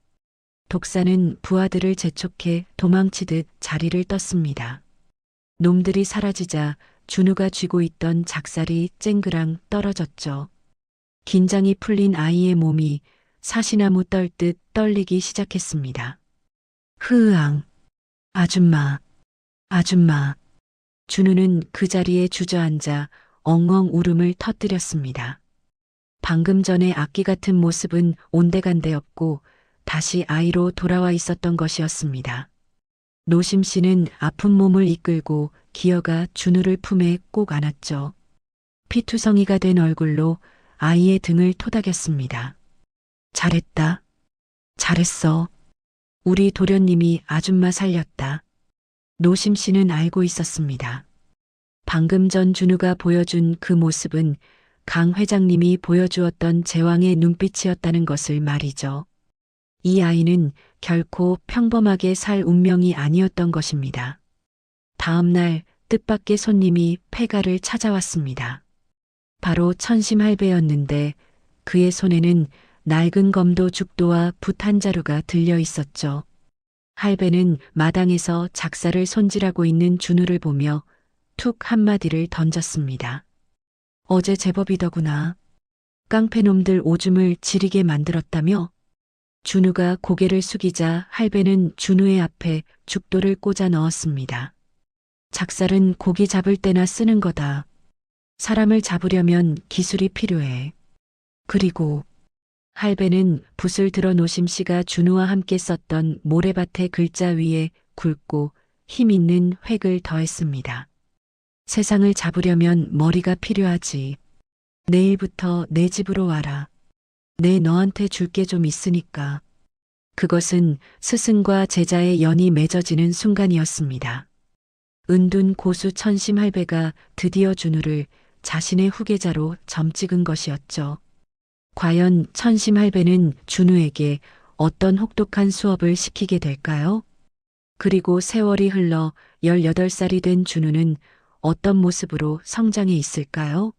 독사는 부하들을 재촉해 도망치듯 자리를 떴습니다. 놈들이 사라지자 준우가 쥐고 있던 작살이 쨍그랑 떨어졌죠. 긴장이 풀린 아이의 몸이 사시나무 떨듯 떨리기 시작했습니다. 흐으앙. 아줌마, 아줌마. 준우는 그 자리에 주저앉아 엉엉 울음을 터뜨렸습니다. 방금 전에 악기 같은 모습은 온데간데 없고 다시 아이로 돌아와 있었던 것이었습니다. 노심 씨는 아픈 몸을 이끌고 기어가 준우를 품에 꼭 안았죠. 피투성이가 된 얼굴로 아이의 등을 토닥였습니다. 잘했다. 잘했어. 우리 도련님이 아줌마 살렸다. 노심 씨는 알고 있었습니다. 방금 전 준우가 보여준 그 모습은 강 회장님이 보여주었던 제왕의 눈빛이었다는 것을 말이죠. 이 아이는 결코 평범하게 살 운명이 아니었던 것입니다. 다음 날 뜻밖의 손님이 폐가를 찾아왔습니다. 바로 천심할배였는데 그의 손에는 낡은 검도 죽도와 붓 한 자루가 들려 있었죠. 할배는 마당에서 작사를 손질하고 있는 준우를 보며 툭 한마디를 던졌습니다. 어제 제법이더구나. 깡패놈들 오줌을 지리게 만들었다며? 준우가 고개를 숙이자 할배는 준우의 앞에 죽도를 꽂아 넣었습니다. 작살은 고기 잡을 때나 쓰는 거다. 사람을 잡으려면 기술이 필요해. 그리고 할배는 붓을 들어 노심 씨가 준우와 함께 썼던 모래밭의 글자 위에 굵고 힘 있는 획을 더했습니다. 세상을 잡으려면 머리가 필요하지. 내일부터 내 집으로 와라. 내 너한테 줄 게 좀 있으니까. 그것은 스승과 제자의 연이 맺어지는 순간이었습니다. 은둔 고수 천심할배가 드디어 준우를 자신의 후계자로 점찍은 것이었죠. 과연 천심할배는 준우에게 어떤 혹독한 수업을 시키게 될까요? 그리고 세월이 흘러 18살이 된 준우는 어떤 모습으로 성장해 있을까요?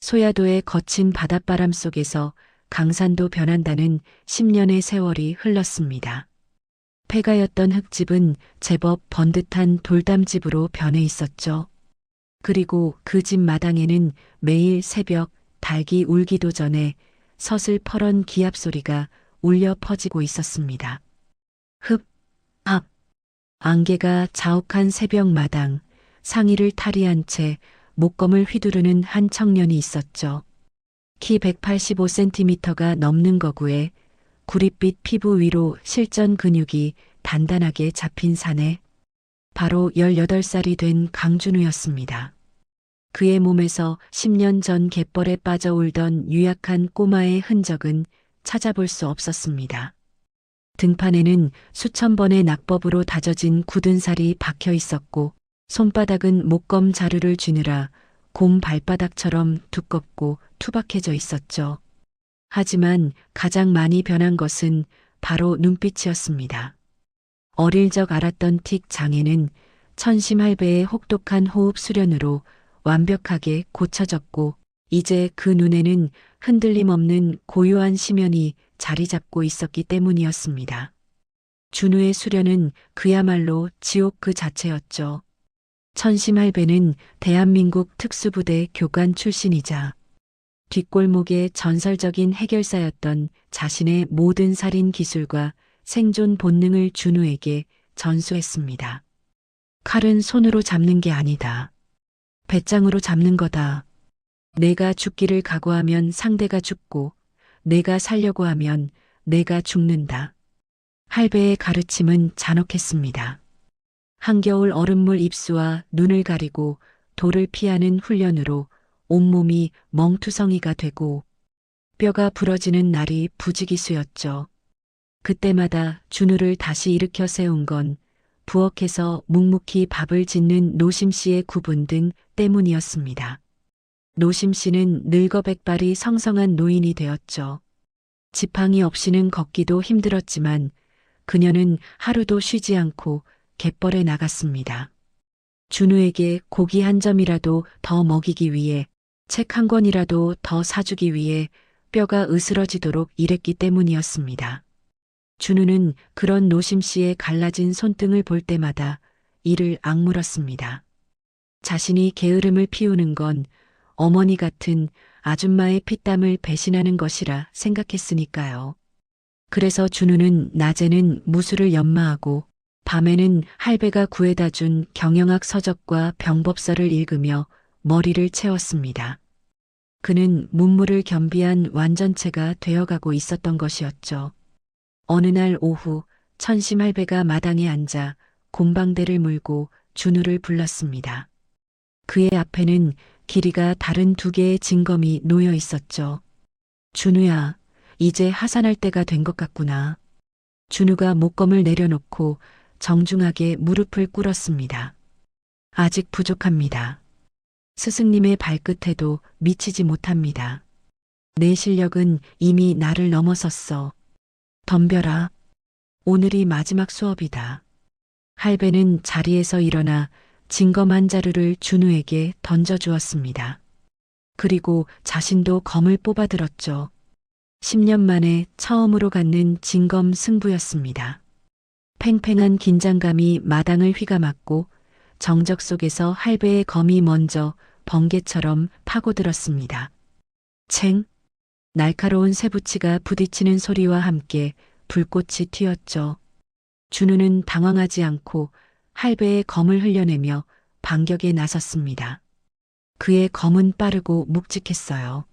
소야도의 거친 바닷바람 속에서 강산도 변한다는 10년의 세월이 흘렀습니다. 폐가였던 흙집은 제법 번듯한 돌담집으로 변해 있었죠. 그리고 그 집 마당에는 매일 새벽 닭이 울기도 전에 서슬퍼런 기합 소리가 울려 퍼지고 있었습니다. 흡, 합. 안개가 자욱한 새벽 마당, 상의를 탈의한 채 목검을 휘두르는 한 청년이 있었죠. 키 185cm가 넘는 거구에 구릿빛 피부 위로 실전 근육이 단단하게 잡힌 사내. 바로 18살이 된 강준우였습니다. 그의 몸에서 10년 전 갯벌에 빠져 울던 유약한 꼬마의 흔적은 찾아볼 수 없었습니다. 등판에는 수천 번의 낙법으로 다져진 굳은 살이 박혀 있었고 손바닥은 목검 자루를 쥐느라 곰 발바닥처럼 두껍고 투박해져 있었죠. 하지만 가장 많이 변한 것은 바로 눈빛이었습니다. 어릴 적 알았던 틱 장애는 천심할배의 혹독한 호흡 수련으로 완벽하게 고쳐졌고 이제 그 눈에는 흔들림 없는 고요한 심연이 자리 잡고 있었기 때문이었습니다. 준우의 수련은 그야말로 지옥 그 자체였죠. 천심할배는 대한민국 특수부대 교관 출신이자 뒷골목의 전설적인 해결사였던 자신의 모든 살인 기술과 생존 본능을 준우에게 전수했습니다. 칼은 손으로 잡는 게 아니다. 배짱으로 잡는 거다. 내가 죽기를 각오하면 상대가 죽고 내가 살려고 하면 내가 죽는다. 할배의 가르침은 잔혹했습니다. 한겨울 얼음물 입수와 눈을 가리고 돌을 피하는 훈련으로 온몸이 멍투성이가 되고 뼈가 부러지는 날이 부지기수였죠. 그때마다 준우를 다시 일으켜 세운 건 부엌에서 묵묵히 밥을 짓는 노심 씨의 구분 등 때문이었습니다. 노심 씨는 늙어 백발이 성성한 노인이 되었죠. 지팡이 없이는 걷기도 힘들었지만 그녀는 하루도 쉬지 않고 갯벌에 나갔습니다. 준우에게 고기 한 점이라도 더 먹이기 위해, 책 한 권이라도 더 사주기 위해 뼈가 으스러지도록 일했기 때문이었습니다. 준우는 그런 노심 씨의 갈라진 손등을 볼 때마다 이를 악물었습니다. 자신이 게으름을 피우는 건 어머니 같은 아줌마의 피땀을 배신하는 것이라 생각했으니까요. 그래서 준우는 낮에는 무술을 연마하고 밤에는 할배가 구해다 준 경영학 서적과 병법서를 읽으며 머리를 채웠습니다. 그는 문물을 겸비한 완전체가 되어가고 있었던 것이었죠. 어느 날 오후 천심 할배가 마당에 앉아 곰방대를 물고 준우를 불렀습니다. 그의 앞에는 길이가 다른 두 개의 징검이 놓여 있었죠. 준우야, 이제 하산할 때가 된 것 같구나. 준우가 목검을 내려놓고 정중하게 무릎을 꿇었습니다. 아직 부족합니다. 스승님의 발끝에도 미치지 못합니다. 내 실력은 이미 나를 넘어섰어. 덤벼라. 오늘이 마지막 수업이다. 할배는 자리에서 일어나 징검 한 자루를 준우에게 던져주었습니다. 그리고 자신도 검을 뽑아들었죠. 10년 만에 처음으로 갖는 징검 승부였습니다. 팽팽한 긴장감이 마당을 휘감았고 정적 속에서 할배의 검이 먼저 번개처럼 파고들었습니다. 챙! 날카로운 쇠붙이가 부딪히는 소리와 함께 불꽃이 튀었죠. 준우는 당황하지 않고 할배의 검을 흘려내며 반격에 나섰습니다. 그의 검은 빠르고 묵직했어요.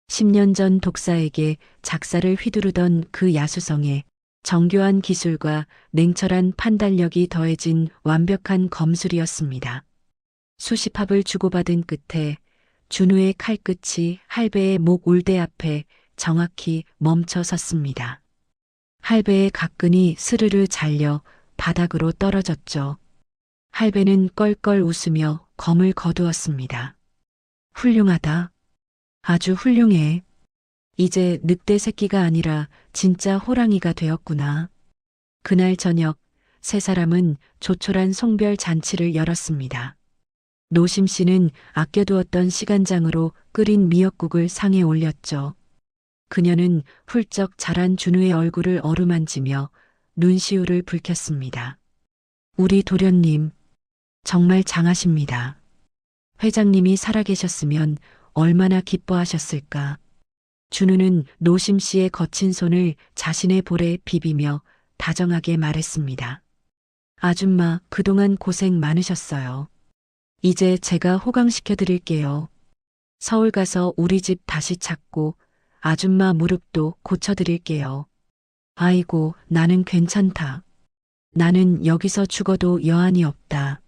10년 전 독사에게 작사를 휘두르던 그 야수성에 정교한 기술과 냉철한 판단력이 더해진 완벽한 검술이었습니다. 수십 합을 주고받은 끝에 준우의 칼끝이 할배의 목 울대 앞에 정확히 멈춰 섰습니다. 할배의 각근이 스르르 잘려 바닥으로 떨어졌죠. 할배는 껄껄 웃으며 검을 거두었습니다. 훌륭하다. 아주 훌륭해. 이제 늑대 새끼가 아니라 진짜 호랑이가 되었구나. 그날 저녁 세 사람은 조촐한 송별 잔치를 열었습니다. 노심 씨는 아껴두었던 시간장으로 끓인 미역국을 상에 올렸죠. 그녀는 훌쩍 자란 준우의 얼굴을 어루만지며 눈시울을 붉혔습니다. 우리 도련님, 정말 장하십니다. 회장님이 살아계셨으면 얼마나 기뻐하셨을까. 준우는 노심 씨의 거친 손을 자신의 볼에 비비며 다정하게 말했습니다. 아줌마, 그동안 고생 많으셨어요. 이제 제가 호강시켜 드릴게요. 서울 가서 우리 집 다시 찾고 아줌마 무릎도 고쳐 드릴게요. 아이고, 나는 괜찮다. 나는 여기서 죽어도 여한이 없다.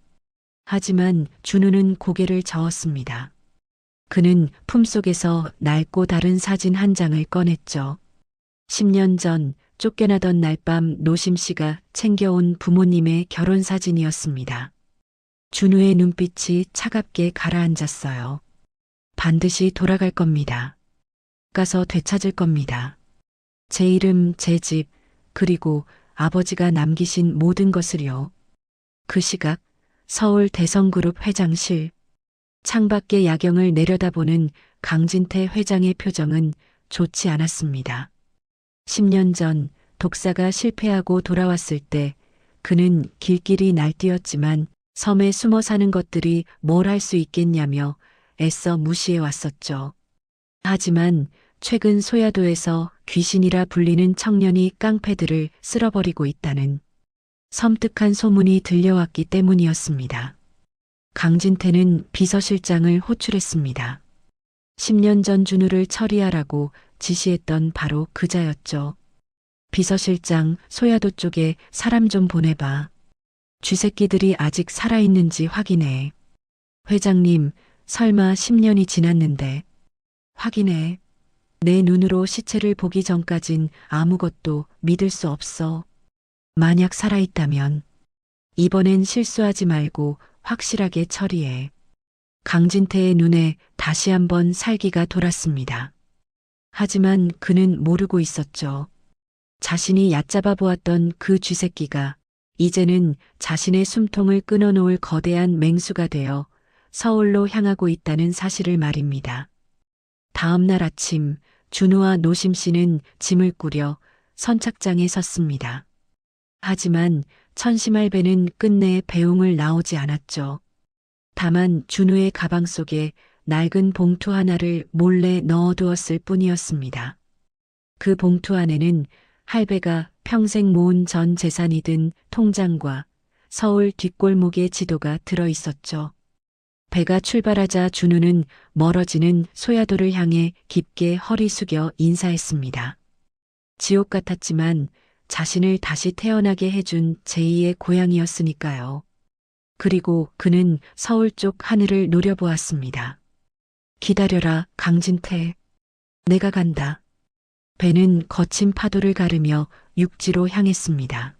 하지만 준우는 고개를 저었습니다. 그는 품속에서 낡고 다른 사진 한 장을 꺼냈죠. 10년 전 쫓겨나던 날밤 노심 씨가 챙겨온 부모님의 결혼 사진이었습니다. 준우의 눈빛이 차갑게 가라앉았어요. 반드시 돌아갈 겁니다. 가서 되찾을 겁니다. 제 이름, 제 집, 그리고 아버지가 남기신 모든 것을요. 그 시각 서울 대성그룹 회장실, 창밖의 야경을 내려다보는 강진태 회장의 표정은 좋지 않았습니다. 10년 전 독사가 실패하고 돌아왔을 때 그는 길길이 날뛰었지만 섬에 숨어 사는 것들이 뭘 할 수 있겠냐며 애써 무시해 왔었죠. 하지만 최근 소야도에서 귀신이라 불리는 청년이 깡패들을 쓸어버리고 있다는 섬뜩한 소문이 들려왔기 때문이었습니다. 강진태는 비서실장을 호출했습니다. 10년 전 준우를 처리하라고 지시했던 바로 그자였죠. 비서실장, 소야도 쪽에 사람 좀 보내봐. 쥐새끼들이 아직 살아있는지 확인해. 회장님, 설마 10년이 지났는데. 확인해. 내 눈으로 시체를 보기 전까진 아무것도 믿을 수 없어. 만약 살아있다면 이번엔 실수하지 말고 확실하게 처리해. 강진태의 눈에 다시 한번 살기가 돌았습니다. 하지만 그는 모르고 있었죠. 자신이 얕잡아 보았던 그 쥐새끼가 이제는 자신의 숨통을 끊어놓을 거대한 맹수가 되어 서울로 향하고 있다는 사실을 말입니다. 다음 날 아침 준우와 노심 씨는 짐을 꾸려 선착장에 섰습니다. 하지만 천심할배는 끝내 배웅을 나오지 않았죠. 다만 준우의 가방 속에 낡은 봉투 하나를 몰래 넣어두었을 뿐이었습니다. 그 봉투 안에는 할배가 평생 모은 전 재산이 든 통장과 서울 뒷골목의 지도가 들어 있었죠. 배가 출발하자 준우는 멀어지는 소야도를 향해 깊게 허리 숙여 인사했습니다. 지옥 같았지만 자신을 다시 태어나게 해준 제2의 고향이었으니까요. 그리고 그는 서울 쪽 하늘을 노려보았습니다. 기다려라, 강진태. 내가 간다. 배는 거친 파도를 가르며 육지로 향했습니다.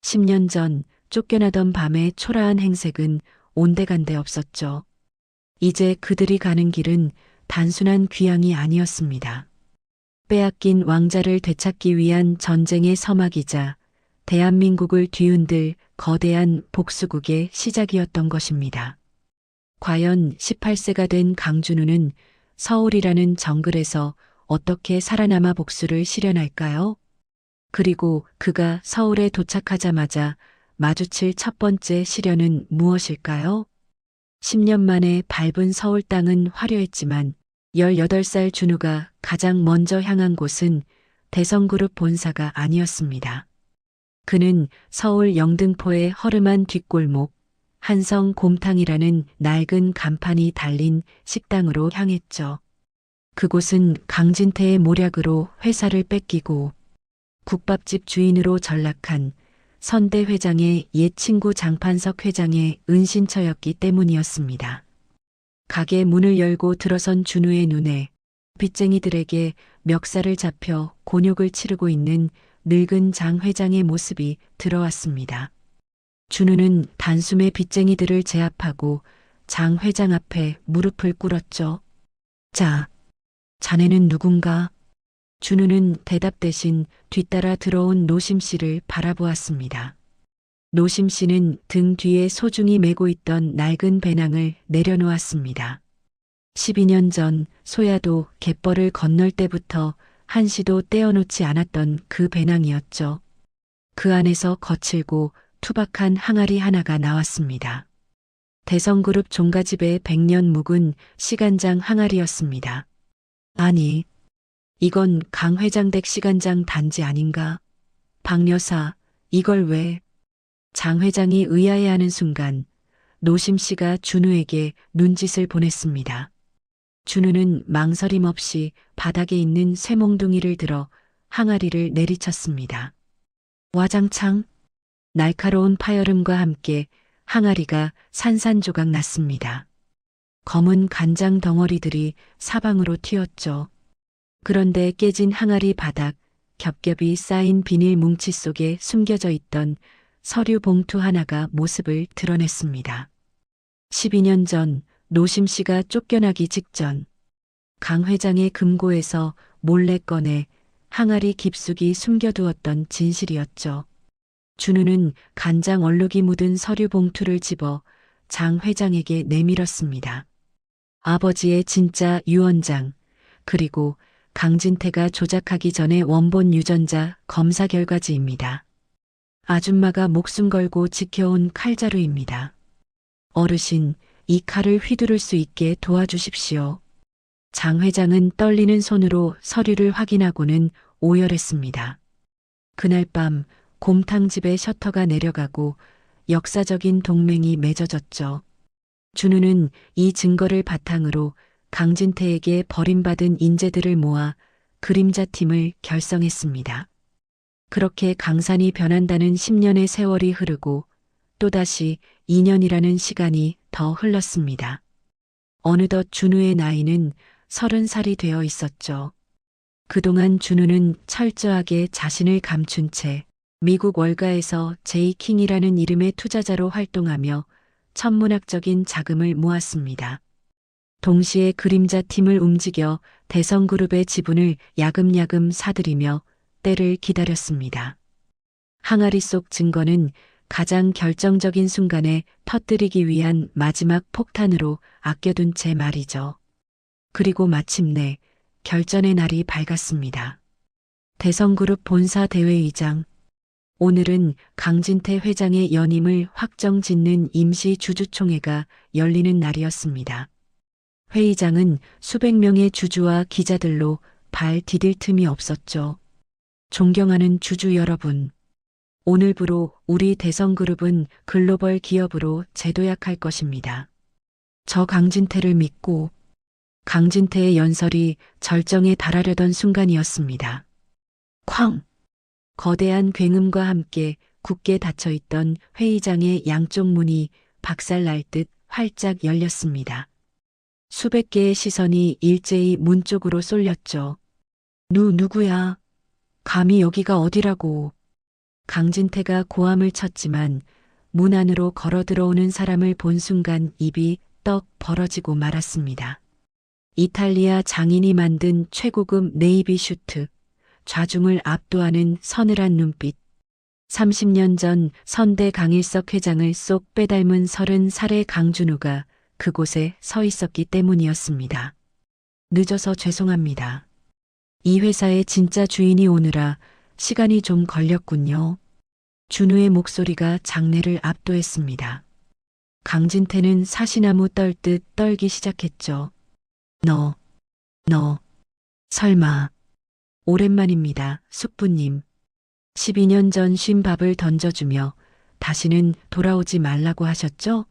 10년 전 쫓겨나던 밤의 초라한 행색은 온데간데 없었죠. 이제 그들이 가는 길은 단순한 귀향이 아니었습니다. 빼앗긴 왕자를 되찾기 위한 전쟁의 서막이자 대한민국을 뒤흔들 거대한 복수국의 시작이었던 것입니다. 과연 18세가 된 강준우는 서울이라는 정글에서 어떻게 살아남아 복수를 실현할까요? 그리고 그가 서울에 도착하자마자 마주칠 첫 번째 시련은 무엇일까요? 10년 만에 밟은 서울 땅은 화려했지만 18살 준우가 가장 먼저 향한 곳은 대성그룹 본사가 아니었습니다. 그는 서울 영등포의 허름한 뒷골목 한성 곰탕이라는 낡은 간판이 달린 식당으로 향했죠. 그곳은 강진태의 모략으로 회사를 뺏기고 국밥집 주인으로 전락한 선대 회장의 옛 친구 장판석 회장의 은신처였기 때문이었습니다. 가게 문을 열고 들어선 준우의 눈에 빚쟁이들에게 멱살을 잡혀 곤욕을 치르고 있는 늙은 장 회장의 모습이 들어왔습니다. 준우는 단숨에 빚쟁이들을 제압하고 장 회장 앞에 무릎을 꿇었죠. 자, 자네는 누군가? 준우는 대답 대신 뒤따라 들어온 노심 씨를 바라보았습니다. 노심 씨는 등 뒤에 소중히 메고 있던 낡은 배낭을 내려놓았습니다. 12년 전 소야도 갯벌을 건널 때부터 한시도 떼어놓지 않았던 그 배낭이었죠. 그 안에서 거칠고 투박한 항아리 하나가 나왔습니다. 대성그룹 종가집의 100년 묵은 시간장 항아리였습니다. 아니, 이건 강 회장 댁 시간장 단지 아닌가? 박 여사, 이걸 왜? 장 회장이 의아해하는 순간 노심 씨가 준우에게 눈짓을 보냈습니다. 준우는 망설임 없이 바닥에 있는 쇠몽둥이를 들어 항아리를 내리쳤습니다. 와장창, 날카로운 파열음과 함께 항아리가 산산조각 났습니다. 검은 간장 덩어리들이 사방으로 튀었죠. 그런데 깨진 항아리 바닥, 겹겹이 쌓인 비닐 뭉치 속에 숨겨져 있던 서류 봉투 하나가 모습을 드러냈습니다. 12년 전 노심 씨가 쫓겨나기 직전 강 회장의 금고에서 몰래 꺼내 항아리 깊숙이 숨겨두었던 진실이었죠. 준우는 간장 얼룩이 묻은 서류 봉투를 집어 장 회장에게 내밀었습니다. 아버지의 진짜 유언장, 그리고 강진태가 조작하기 전에 원본 유전자 검사 결과지입니다. 아줌마가 목숨 걸고 지켜온 칼자루입니다. 어르신, 이 칼을 휘두를 수 있게 도와주십시오. 장 회장은 떨리는 손으로 서류를 확인하고는 오열했습니다. 그날 밤 곰탕집의 셔터가 내려가고 역사적인 동맹이 맺어졌죠. 준우는 이 증거를 바탕으로 강진태에게 버림받은 인재들을 모아 그림자팀을 결성했습니다. 그렇게 강산이 변한다는 10년의 세월이 흐르고 또다시 2년이라는 시간이 더 흘렀습니다. 어느덧 준우의 나이는 30살이 되어 있었죠. 그동안 준우는 철저하게 자신을 감춘 채 미국 월가에서 제이킹이라는 이름의 투자자로 활동하며 천문학적인 자금을 모았습니다. 동시에 그림자 팀을 움직여 대성그룹의 지분을 야금야금 사들이며 때를 기다렸습니다. 항아리 속 증거는 가장 결정적인 순간에 터뜨리기 위한 마지막 폭탄으로 아껴둔 채 말이죠. 그리고 마침내 결전의 날이 밝았습니다. 대성그룹 본사 대회의장. 오늘은 강진태 회장의 연임을 확정짓는 임시 주주총회가 열리는 날이었습니다. 회의장은 수백 명의 주주와 기자들로 발 디딜 틈이 없었죠. 존경하는 주주 여러분, 오늘부로 우리 대성그룹은 글로벌 기업으로 재도약할 것입니다. 저 강진태를 믿고 강진태의 연설이 절정에 달하려던 순간이었습니다. 쾅! 거대한 굉음과 함께 굳게 닫혀있던 회의장의 양쪽 문이 박살날 듯 활짝 열렸습니다. 수백 개의 시선이 일제히 문 쪽으로 쏠렸죠. 누구야? 감히 여기가 어디라고. 강진태가 고함을 쳤지만 문 안으로 걸어 들어오는 사람을 본 순간 입이 떡 벌어지고 말았습니다. 이탈리아 장인이 만든 최고급 네이비 슈트, 좌중을 압도하는 서늘한 눈빛, 30년 전 선대 강일석 회장을 쏙 빼닮은 30살의 강준우가 그곳에 서 있었기 때문이었습니다. 늦어서 죄송합니다. 이 회사의 진짜 주인이 오느라 시간이 좀 걸렸군요. 준우의 목소리가 장내를 압도했습니다. 강진태는 사시나무 떨듯 떨기 시작했죠. 너, 설마. 오랜만입니다, 숙부님. 12년 전 쉰 밥을 던져주며 다시는 돌아오지 말라고 하셨죠?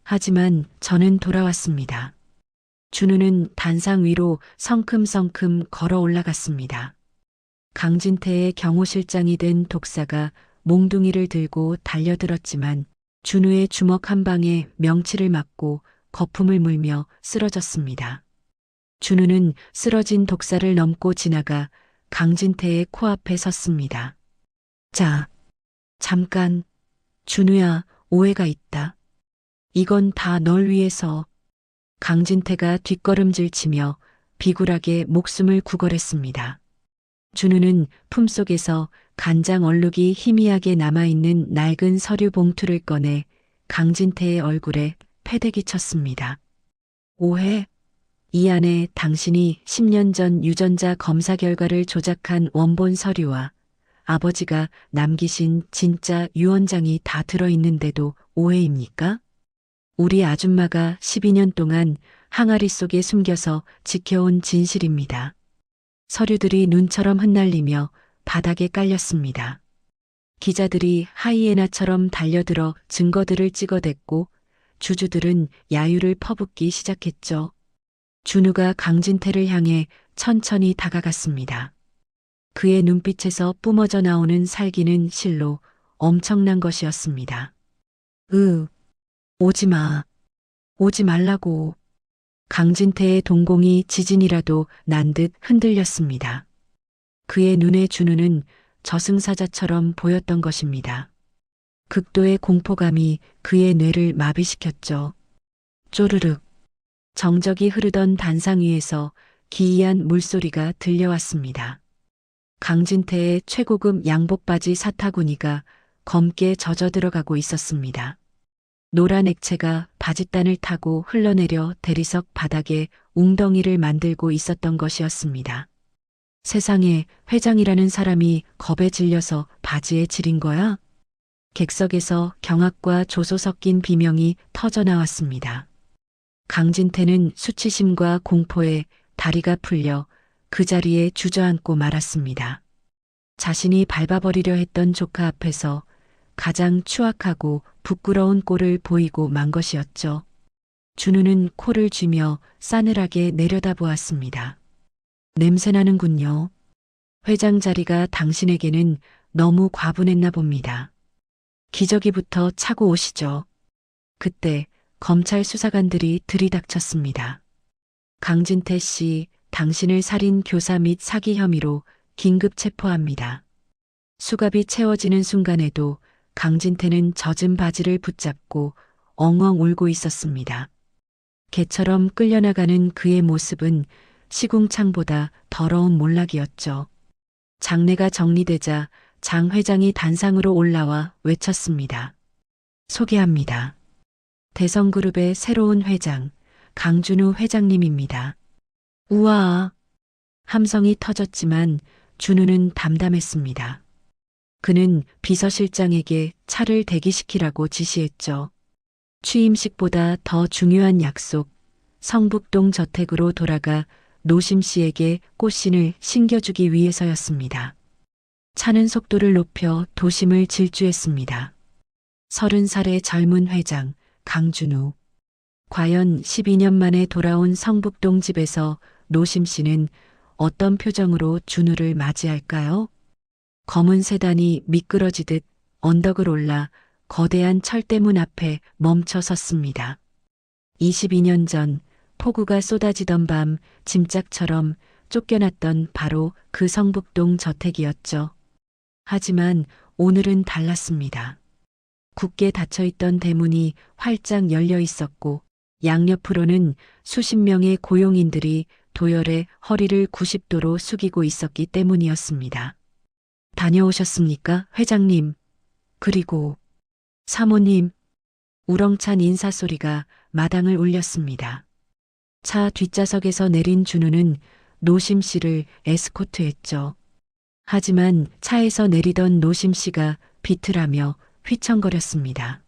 하지만 저는 돌아왔습니다. 준우는 단상 위로 성큼성큼 걸어 올라갔습니다. 강진태의 경호실장이 된 독사가 몽둥이를 들고 달려들었지만 준우의 주먹 한 방에 명치를 맞고 거품을 물며 쓰러졌습니다. 준우는 쓰러진 독사를 넘고 지나가 강진태의 코앞에 섰습니다. 자, 잠깐. 준우야, 오해가 있다. 이건 다 널 위해서. 강진태가 뒷걸음질 치며 비굴하게 목숨을 구걸했습니다. 준우는 품속에서 간장 얼룩이 희미하게 남아있는 낡은 서류 봉투를 꺼내 강진태의 얼굴에 패대기 쳤습니다. 오해? 이 안에 당신이 10년 전 유전자 검사 결과를 조작한 원본 서류와 아버지가 남기신 진짜 유언장이 다 들어있는데도 오해입니까? 우리 아줌마가 12년 동안 항아리 속에 숨겨서 지켜온 진실입니다. 서류들이 눈처럼 흩날리며 바닥에 깔렸습니다. 기자들이 하이에나처럼 달려들어 증거들을 찍어댔고 주주들은 야유를 퍼붓기 시작했죠. 준우가 강진태를 향해 천천히 다가갔습니다. 그의 눈빛에서 뿜어져 나오는 살기는 실로 엄청난 것이었습니다. 오지 마. 오지 말라고. 강진태의 동공이 지진이라도 난 듯 흔들렸습니다. 그의 눈에 준우는 저승사자처럼 보였던 것입니다. 극도의 공포감이 그의 뇌를 마비시켰죠. 쪼르륵. 정적이 흐르던 단상 위에서 기이한 물소리가 들려왔습니다. 강진태의 최고급 양복바지 사타구니가 검게 젖어 들어가고 있었습니다. 노란 액체가 바짓단을 타고 흘러내려 대리석 바닥에 웅덩이를 만들고 있었던 것이었습니다. 세상에, 회장이라는 사람이 겁에 질려서 바지에 지린 거야? 객석에서 경악과 조소 섞인 비명이 터져 나왔습니다. 강진태는 수치심과 공포에 다리가 풀려 그 자리에 주저앉고 말았습니다. 자신이 밟아버리려 했던 조카 앞에서 가장 추악하고 부끄러운 꼴을 보이고 만 것이었죠. 준우는 코를 쥐며 싸늘하게 내려다보았습니다. 냄새나는군요. 회장 자리가 당신에게는 너무 과분했나 봅니다. 기저귀부터 차고 오시죠. 그때 검찰 수사관들이 들이닥쳤습니다. 강진태 씨, 당신을 살인 교사 및 사기 혐의로 긴급 체포합니다. 수갑이 채워지는 순간에도 강진태는 젖은 바지를 붙잡고 엉엉 울고 있었습니다. 개처럼 끌려나가는 그의 모습은 시궁창보다 더러운 몰락이었죠. 장례가 정리되자 장 회장이 단상으로 올라와 외쳤습니다. 소개합니다. 대성그룹의 새로운 회장, 강준우 회장님입니다. 우와! 함성이 터졌지만 준우는 담담했습니다. 그는 비서실장에게 차를 대기시키라고 지시했죠. 취임식보다 더 중요한 약속, 성북동 저택으로 돌아가 노심 씨에게 꽃신을 신겨주기 위해서였습니다. 차는 속도를 높여 도심을 질주했습니다. 30살의 젊은 회장 강준우. 과연 12년 만에 돌아온 성북동 집에서 노심 씨는 어떤 표정으로 준우를 맞이할까요? 검은 세단이 미끄러지듯 언덕을 올라 거대한 철대문 앞에 멈춰 섰습니다. 22년 전 폭우가 쏟아지던 밤 짐짝처럼 쫓겨났던 바로 그 성북동 저택이었죠. 하지만 오늘은 달랐습니다. 굳게 닫혀있던 대문이 활짝 열려 있었고 양옆으로는 수십 명의 고용인들이 도열에 허리를 90도로 숙이고 있었기 때문이었습니다. 다녀오셨습니까, 회장님? 그리고 사모님. 우렁찬 인사소리가 마당을 울렸습니다. 차 뒷좌석에서 내린 준우는 노심 씨를 에스코트했죠. 하지만 차에서 내리던 노심 씨가 비틀하며 휘청거렸습니다.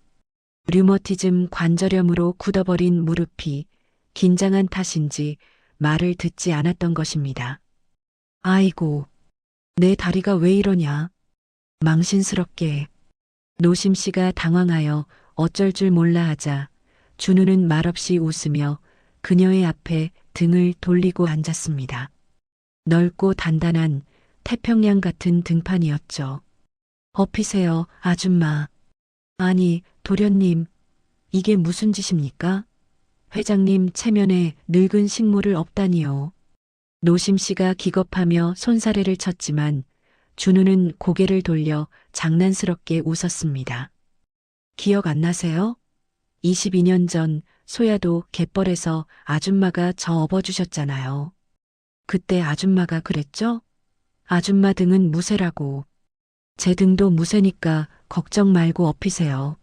류머티즘 관절염으로 굳어버린 무릎이 긴장한 탓인지 말을 듣지 않았던 것입니다. 아이고, 내 다리가 왜 이러냐. 망신스럽게. 노심 씨가 당황하여 어쩔 줄 몰라 하자 준우는 말없이 웃으며 그녀의 앞에 등을 돌리고 앉았습니다. 넓고 단단한 태평양 같은 등판이었죠. 업히세요, 아줌마. 아니, 도련님, 이게 무슨 짓입니까? 회장님 체면에 늙은 식물을 엎다니요. 노심 씨가 기겁하며 손사래를 쳤지만 준우는 고개를 돌려 장난스럽게 웃었습니다. 기억 안 나세요? 22년 전 소야도 갯벌에서 아줌마가 저 업어주셨잖아요. 그때 아줌마가 그랬죠? 아줌마 등은 무쇠라고. 제 등도 무쇠니까 걱정 말고 업히세요.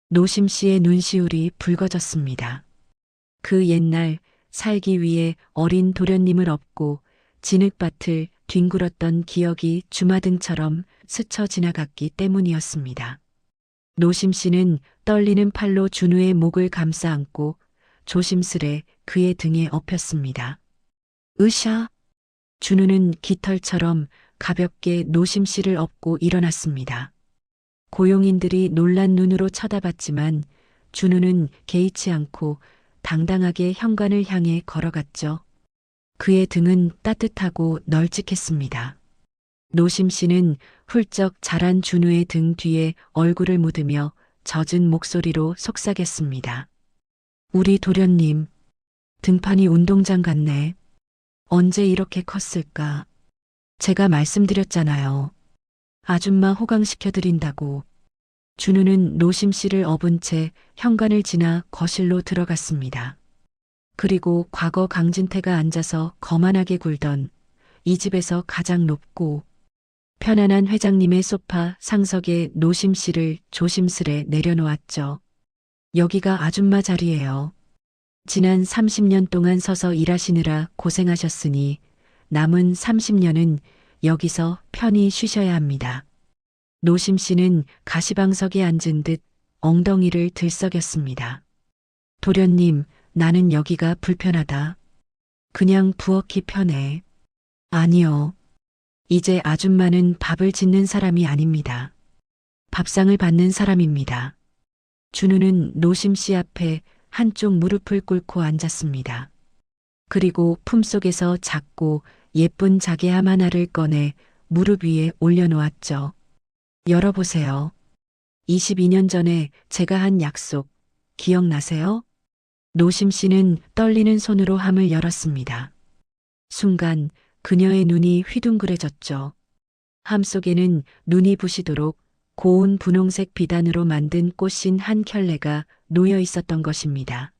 노심 씨의 눈시울이 붉어졌습니다. 그 옛날 살기 위해 어린 도련님을 업고 진흙밭을 뒹굴었던 기억이 주마등처럼 스쳐 지나갔기 때문이었습니다. 노심 씨는 떨리는 팔로 준우의 목을 감싸 안고 조심스레 그의 등에 엎였습니다. 으쌰! 준우는 깃털처럼 가볍게 노심 씨를 업고 일어났습니다. 고용인들이 놀란 눈으로 쳐다봤지만 준우는 개의치 않고 당당하게 현관을 향해 걸어갔죠. 그의 등은 따뜻하고 널찍했습니다. 노심 씨는 훌쩍 자란 준우의 등 뒤에 얼굴을 묻으며 젖은 목소리로 속삭였습니다. 우리 도련님, 등판이 운동장 같네. 언제 이렇게 컸을까? 제가 말씀드렸잖아요. 아줌마 호강시켜드린다고. 준우는 노심 씨를 업은 채 현관을 지나 거실로 들어갔습니다. 그리고 과거 강진태가 앉아서 거만하게 굴던 이 집에서 가장 높고 편안한 회장님의 소파 상석에 노심 씨를 조심스레 내려놓았죠. 여기가 아줌마 자리예요. 지난 30년 동안 서서 일하시느라 고생하셨으니 남은 30년은 여기서 편히 쉬셔야 합니다. 노심 씨는 가시방석에 앉은 듯 엉덩이를 들썩였습니다. 도련님, 나는 여기가 불편하다. 그냥 부엌이 편해. 아니요. 이제 아줌마는 밥을 짓는 사람이 아닙니다. 밥상을 받는 사람입니다. 준우는 노심 씨 앞에 한쪽 무릎을 꿇고 앉았습니다. 그리고 품속에서 작고 예쁜 자개함 하나를 꺼내 무릎 위에 올려놓았죠. 열어보세요. 22년 전에 제가 한 약속 기억나세요? 노심 씨는 떨리는 손으로 함을 열었습니다. 순간 그녀의 눈이 휘둥그레졌죠. 함 속에는 눈이 부시도록 고운 분홍색 비단으로 만든 꽃신 한 켤레가 놓여 있었던 것입니다.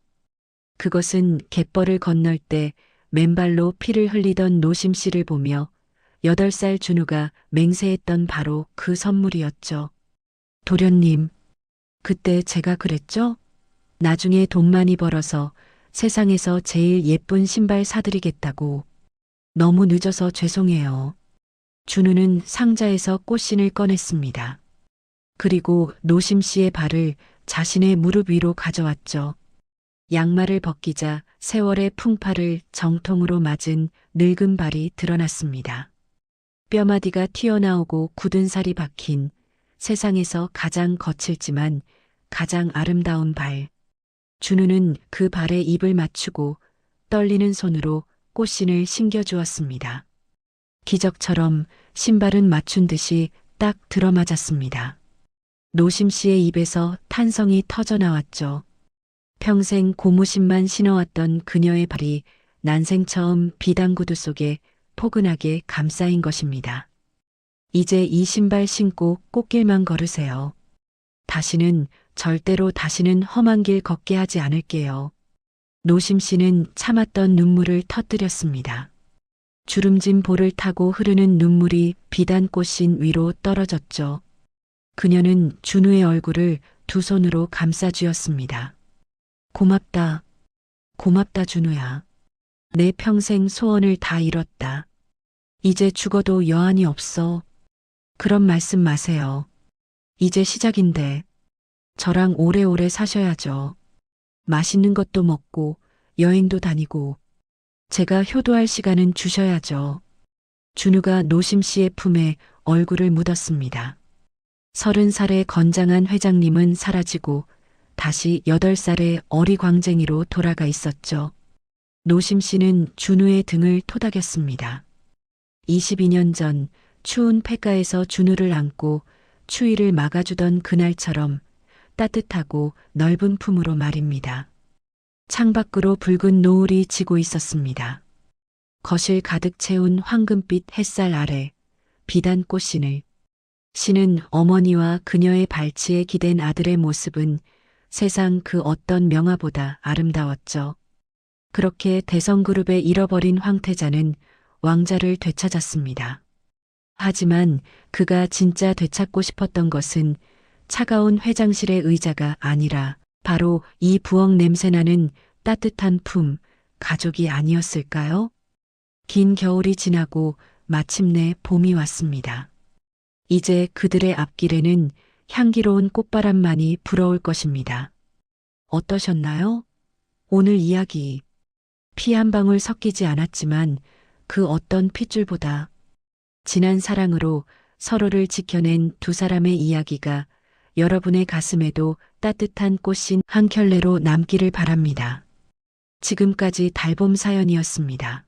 그것은 갯벌을 건널 때 맨발로 피를 흘리던 노심 씨를 보며 8살 준우가 맹세했던 바로 그 선물이었죠. 도련님, 그때 제가 그랬죠? 나중에 돈 많이 벌어서 세상에서 제일 예쁜 신발 사드리겠다고. 너무 늦어서 죄송해요. 준우는 상자에서 꽃신을 꺼냈습니다. 그리고 노심 씨의 발을 자신의 무릎 위로 가져왔죠. 양말을 벗기자 세월의 풍파를 정통으로 맞은 늙은 발이 드러났습니다. 뼈마디가 튀어나오고 굳은 살이 박힌 세상에서 가장 거칠지만 가장 아름다운 발. 준우는 그 발에 입을 맞추고 떨리는 손으로 꽃신을 신겨주었습니다. 기적처럼 신발은 맞춘 듯이 딱 들어맞았습니다. 노심 씨의 입에서 탄성이 터져 나왔죠. 평생 고무신만 신어왔던 그녀의 발이 난생 처음 비단 구두 속에 포근하게 감싸인 것입니다. 이제 이 신발 신고 꽃길만 걸으세요. 절대로 다시는 험한 길 걷게 하지 않을게요. 노심 씨는 참았던 눈물을 터뜨렸습니다. 주름진 볼을 타고 흐르는 눈물이 비단 꽃신 위로 떨어졌죠. 그녀는 준우의 얼굴을 두 손으로 감싸 주었습니다. 고맙다. 고맙다, 준우야. 내 평생 소원을 다 이뤘다. 이제 죽어도 여한이 없어. 그런 말씀 마세요. 이제 시작인데. 저랑 오래오래 사셔야죠. 맛있는 것도 먹고 여행도 다니고 제가 효도할 시간은 주셔야죠. 준우가 노심 씨의 품에 얼굴을 묻었습니다. 30살의 건장한 회장님은 사라지고 다시 8살의 어리광쟁이로 돌아가 있었죠. 노심 씨는 준우의 등을 토닥였습니다. 22년 전 추운 폐가에서 준우를 안고 추위를 막아주던 그날처럼 따뜻하고 넓은 품으로 말입니다. 창밖으로 붉은 노을이 지고 있었습니다. 거실 가득 채운 황금빛 햇살 아래 비단 꽃신을 신은 어머니와 그녀의 발치에 기댄 아들의 모습은 세상 그 어떤 명화보다 아름다웠죠. 그렇게 대성그룹에 잃어버린 황태자는 왕자를 되찾았습니다. 하지만 그가 진짜 되찾고 싶었던 것은 차가운 회장실의 의자가 아니라 바로 이 부엌 냄새나는 따뜻한 품, 가족이 아니었을까요? 긴 겨울이 지나고 마침내 봄이 왔습니다. 이제 그들의 앞길에는 향기로운 꽃바람만이 불어올 것입니다. 어떠셨나요? 오늘 이야기. 피 한 방울 섞이지 않았지만 그 어떤 핏줄보다 진한 사랑으로 서로를 지켜낸 두 사람의 이야기가 여러분의 가슴에도 따뜻한 꽃신 한 켤레로 남기를 바랍니다. 지금까지 달봄 사연이었습니다.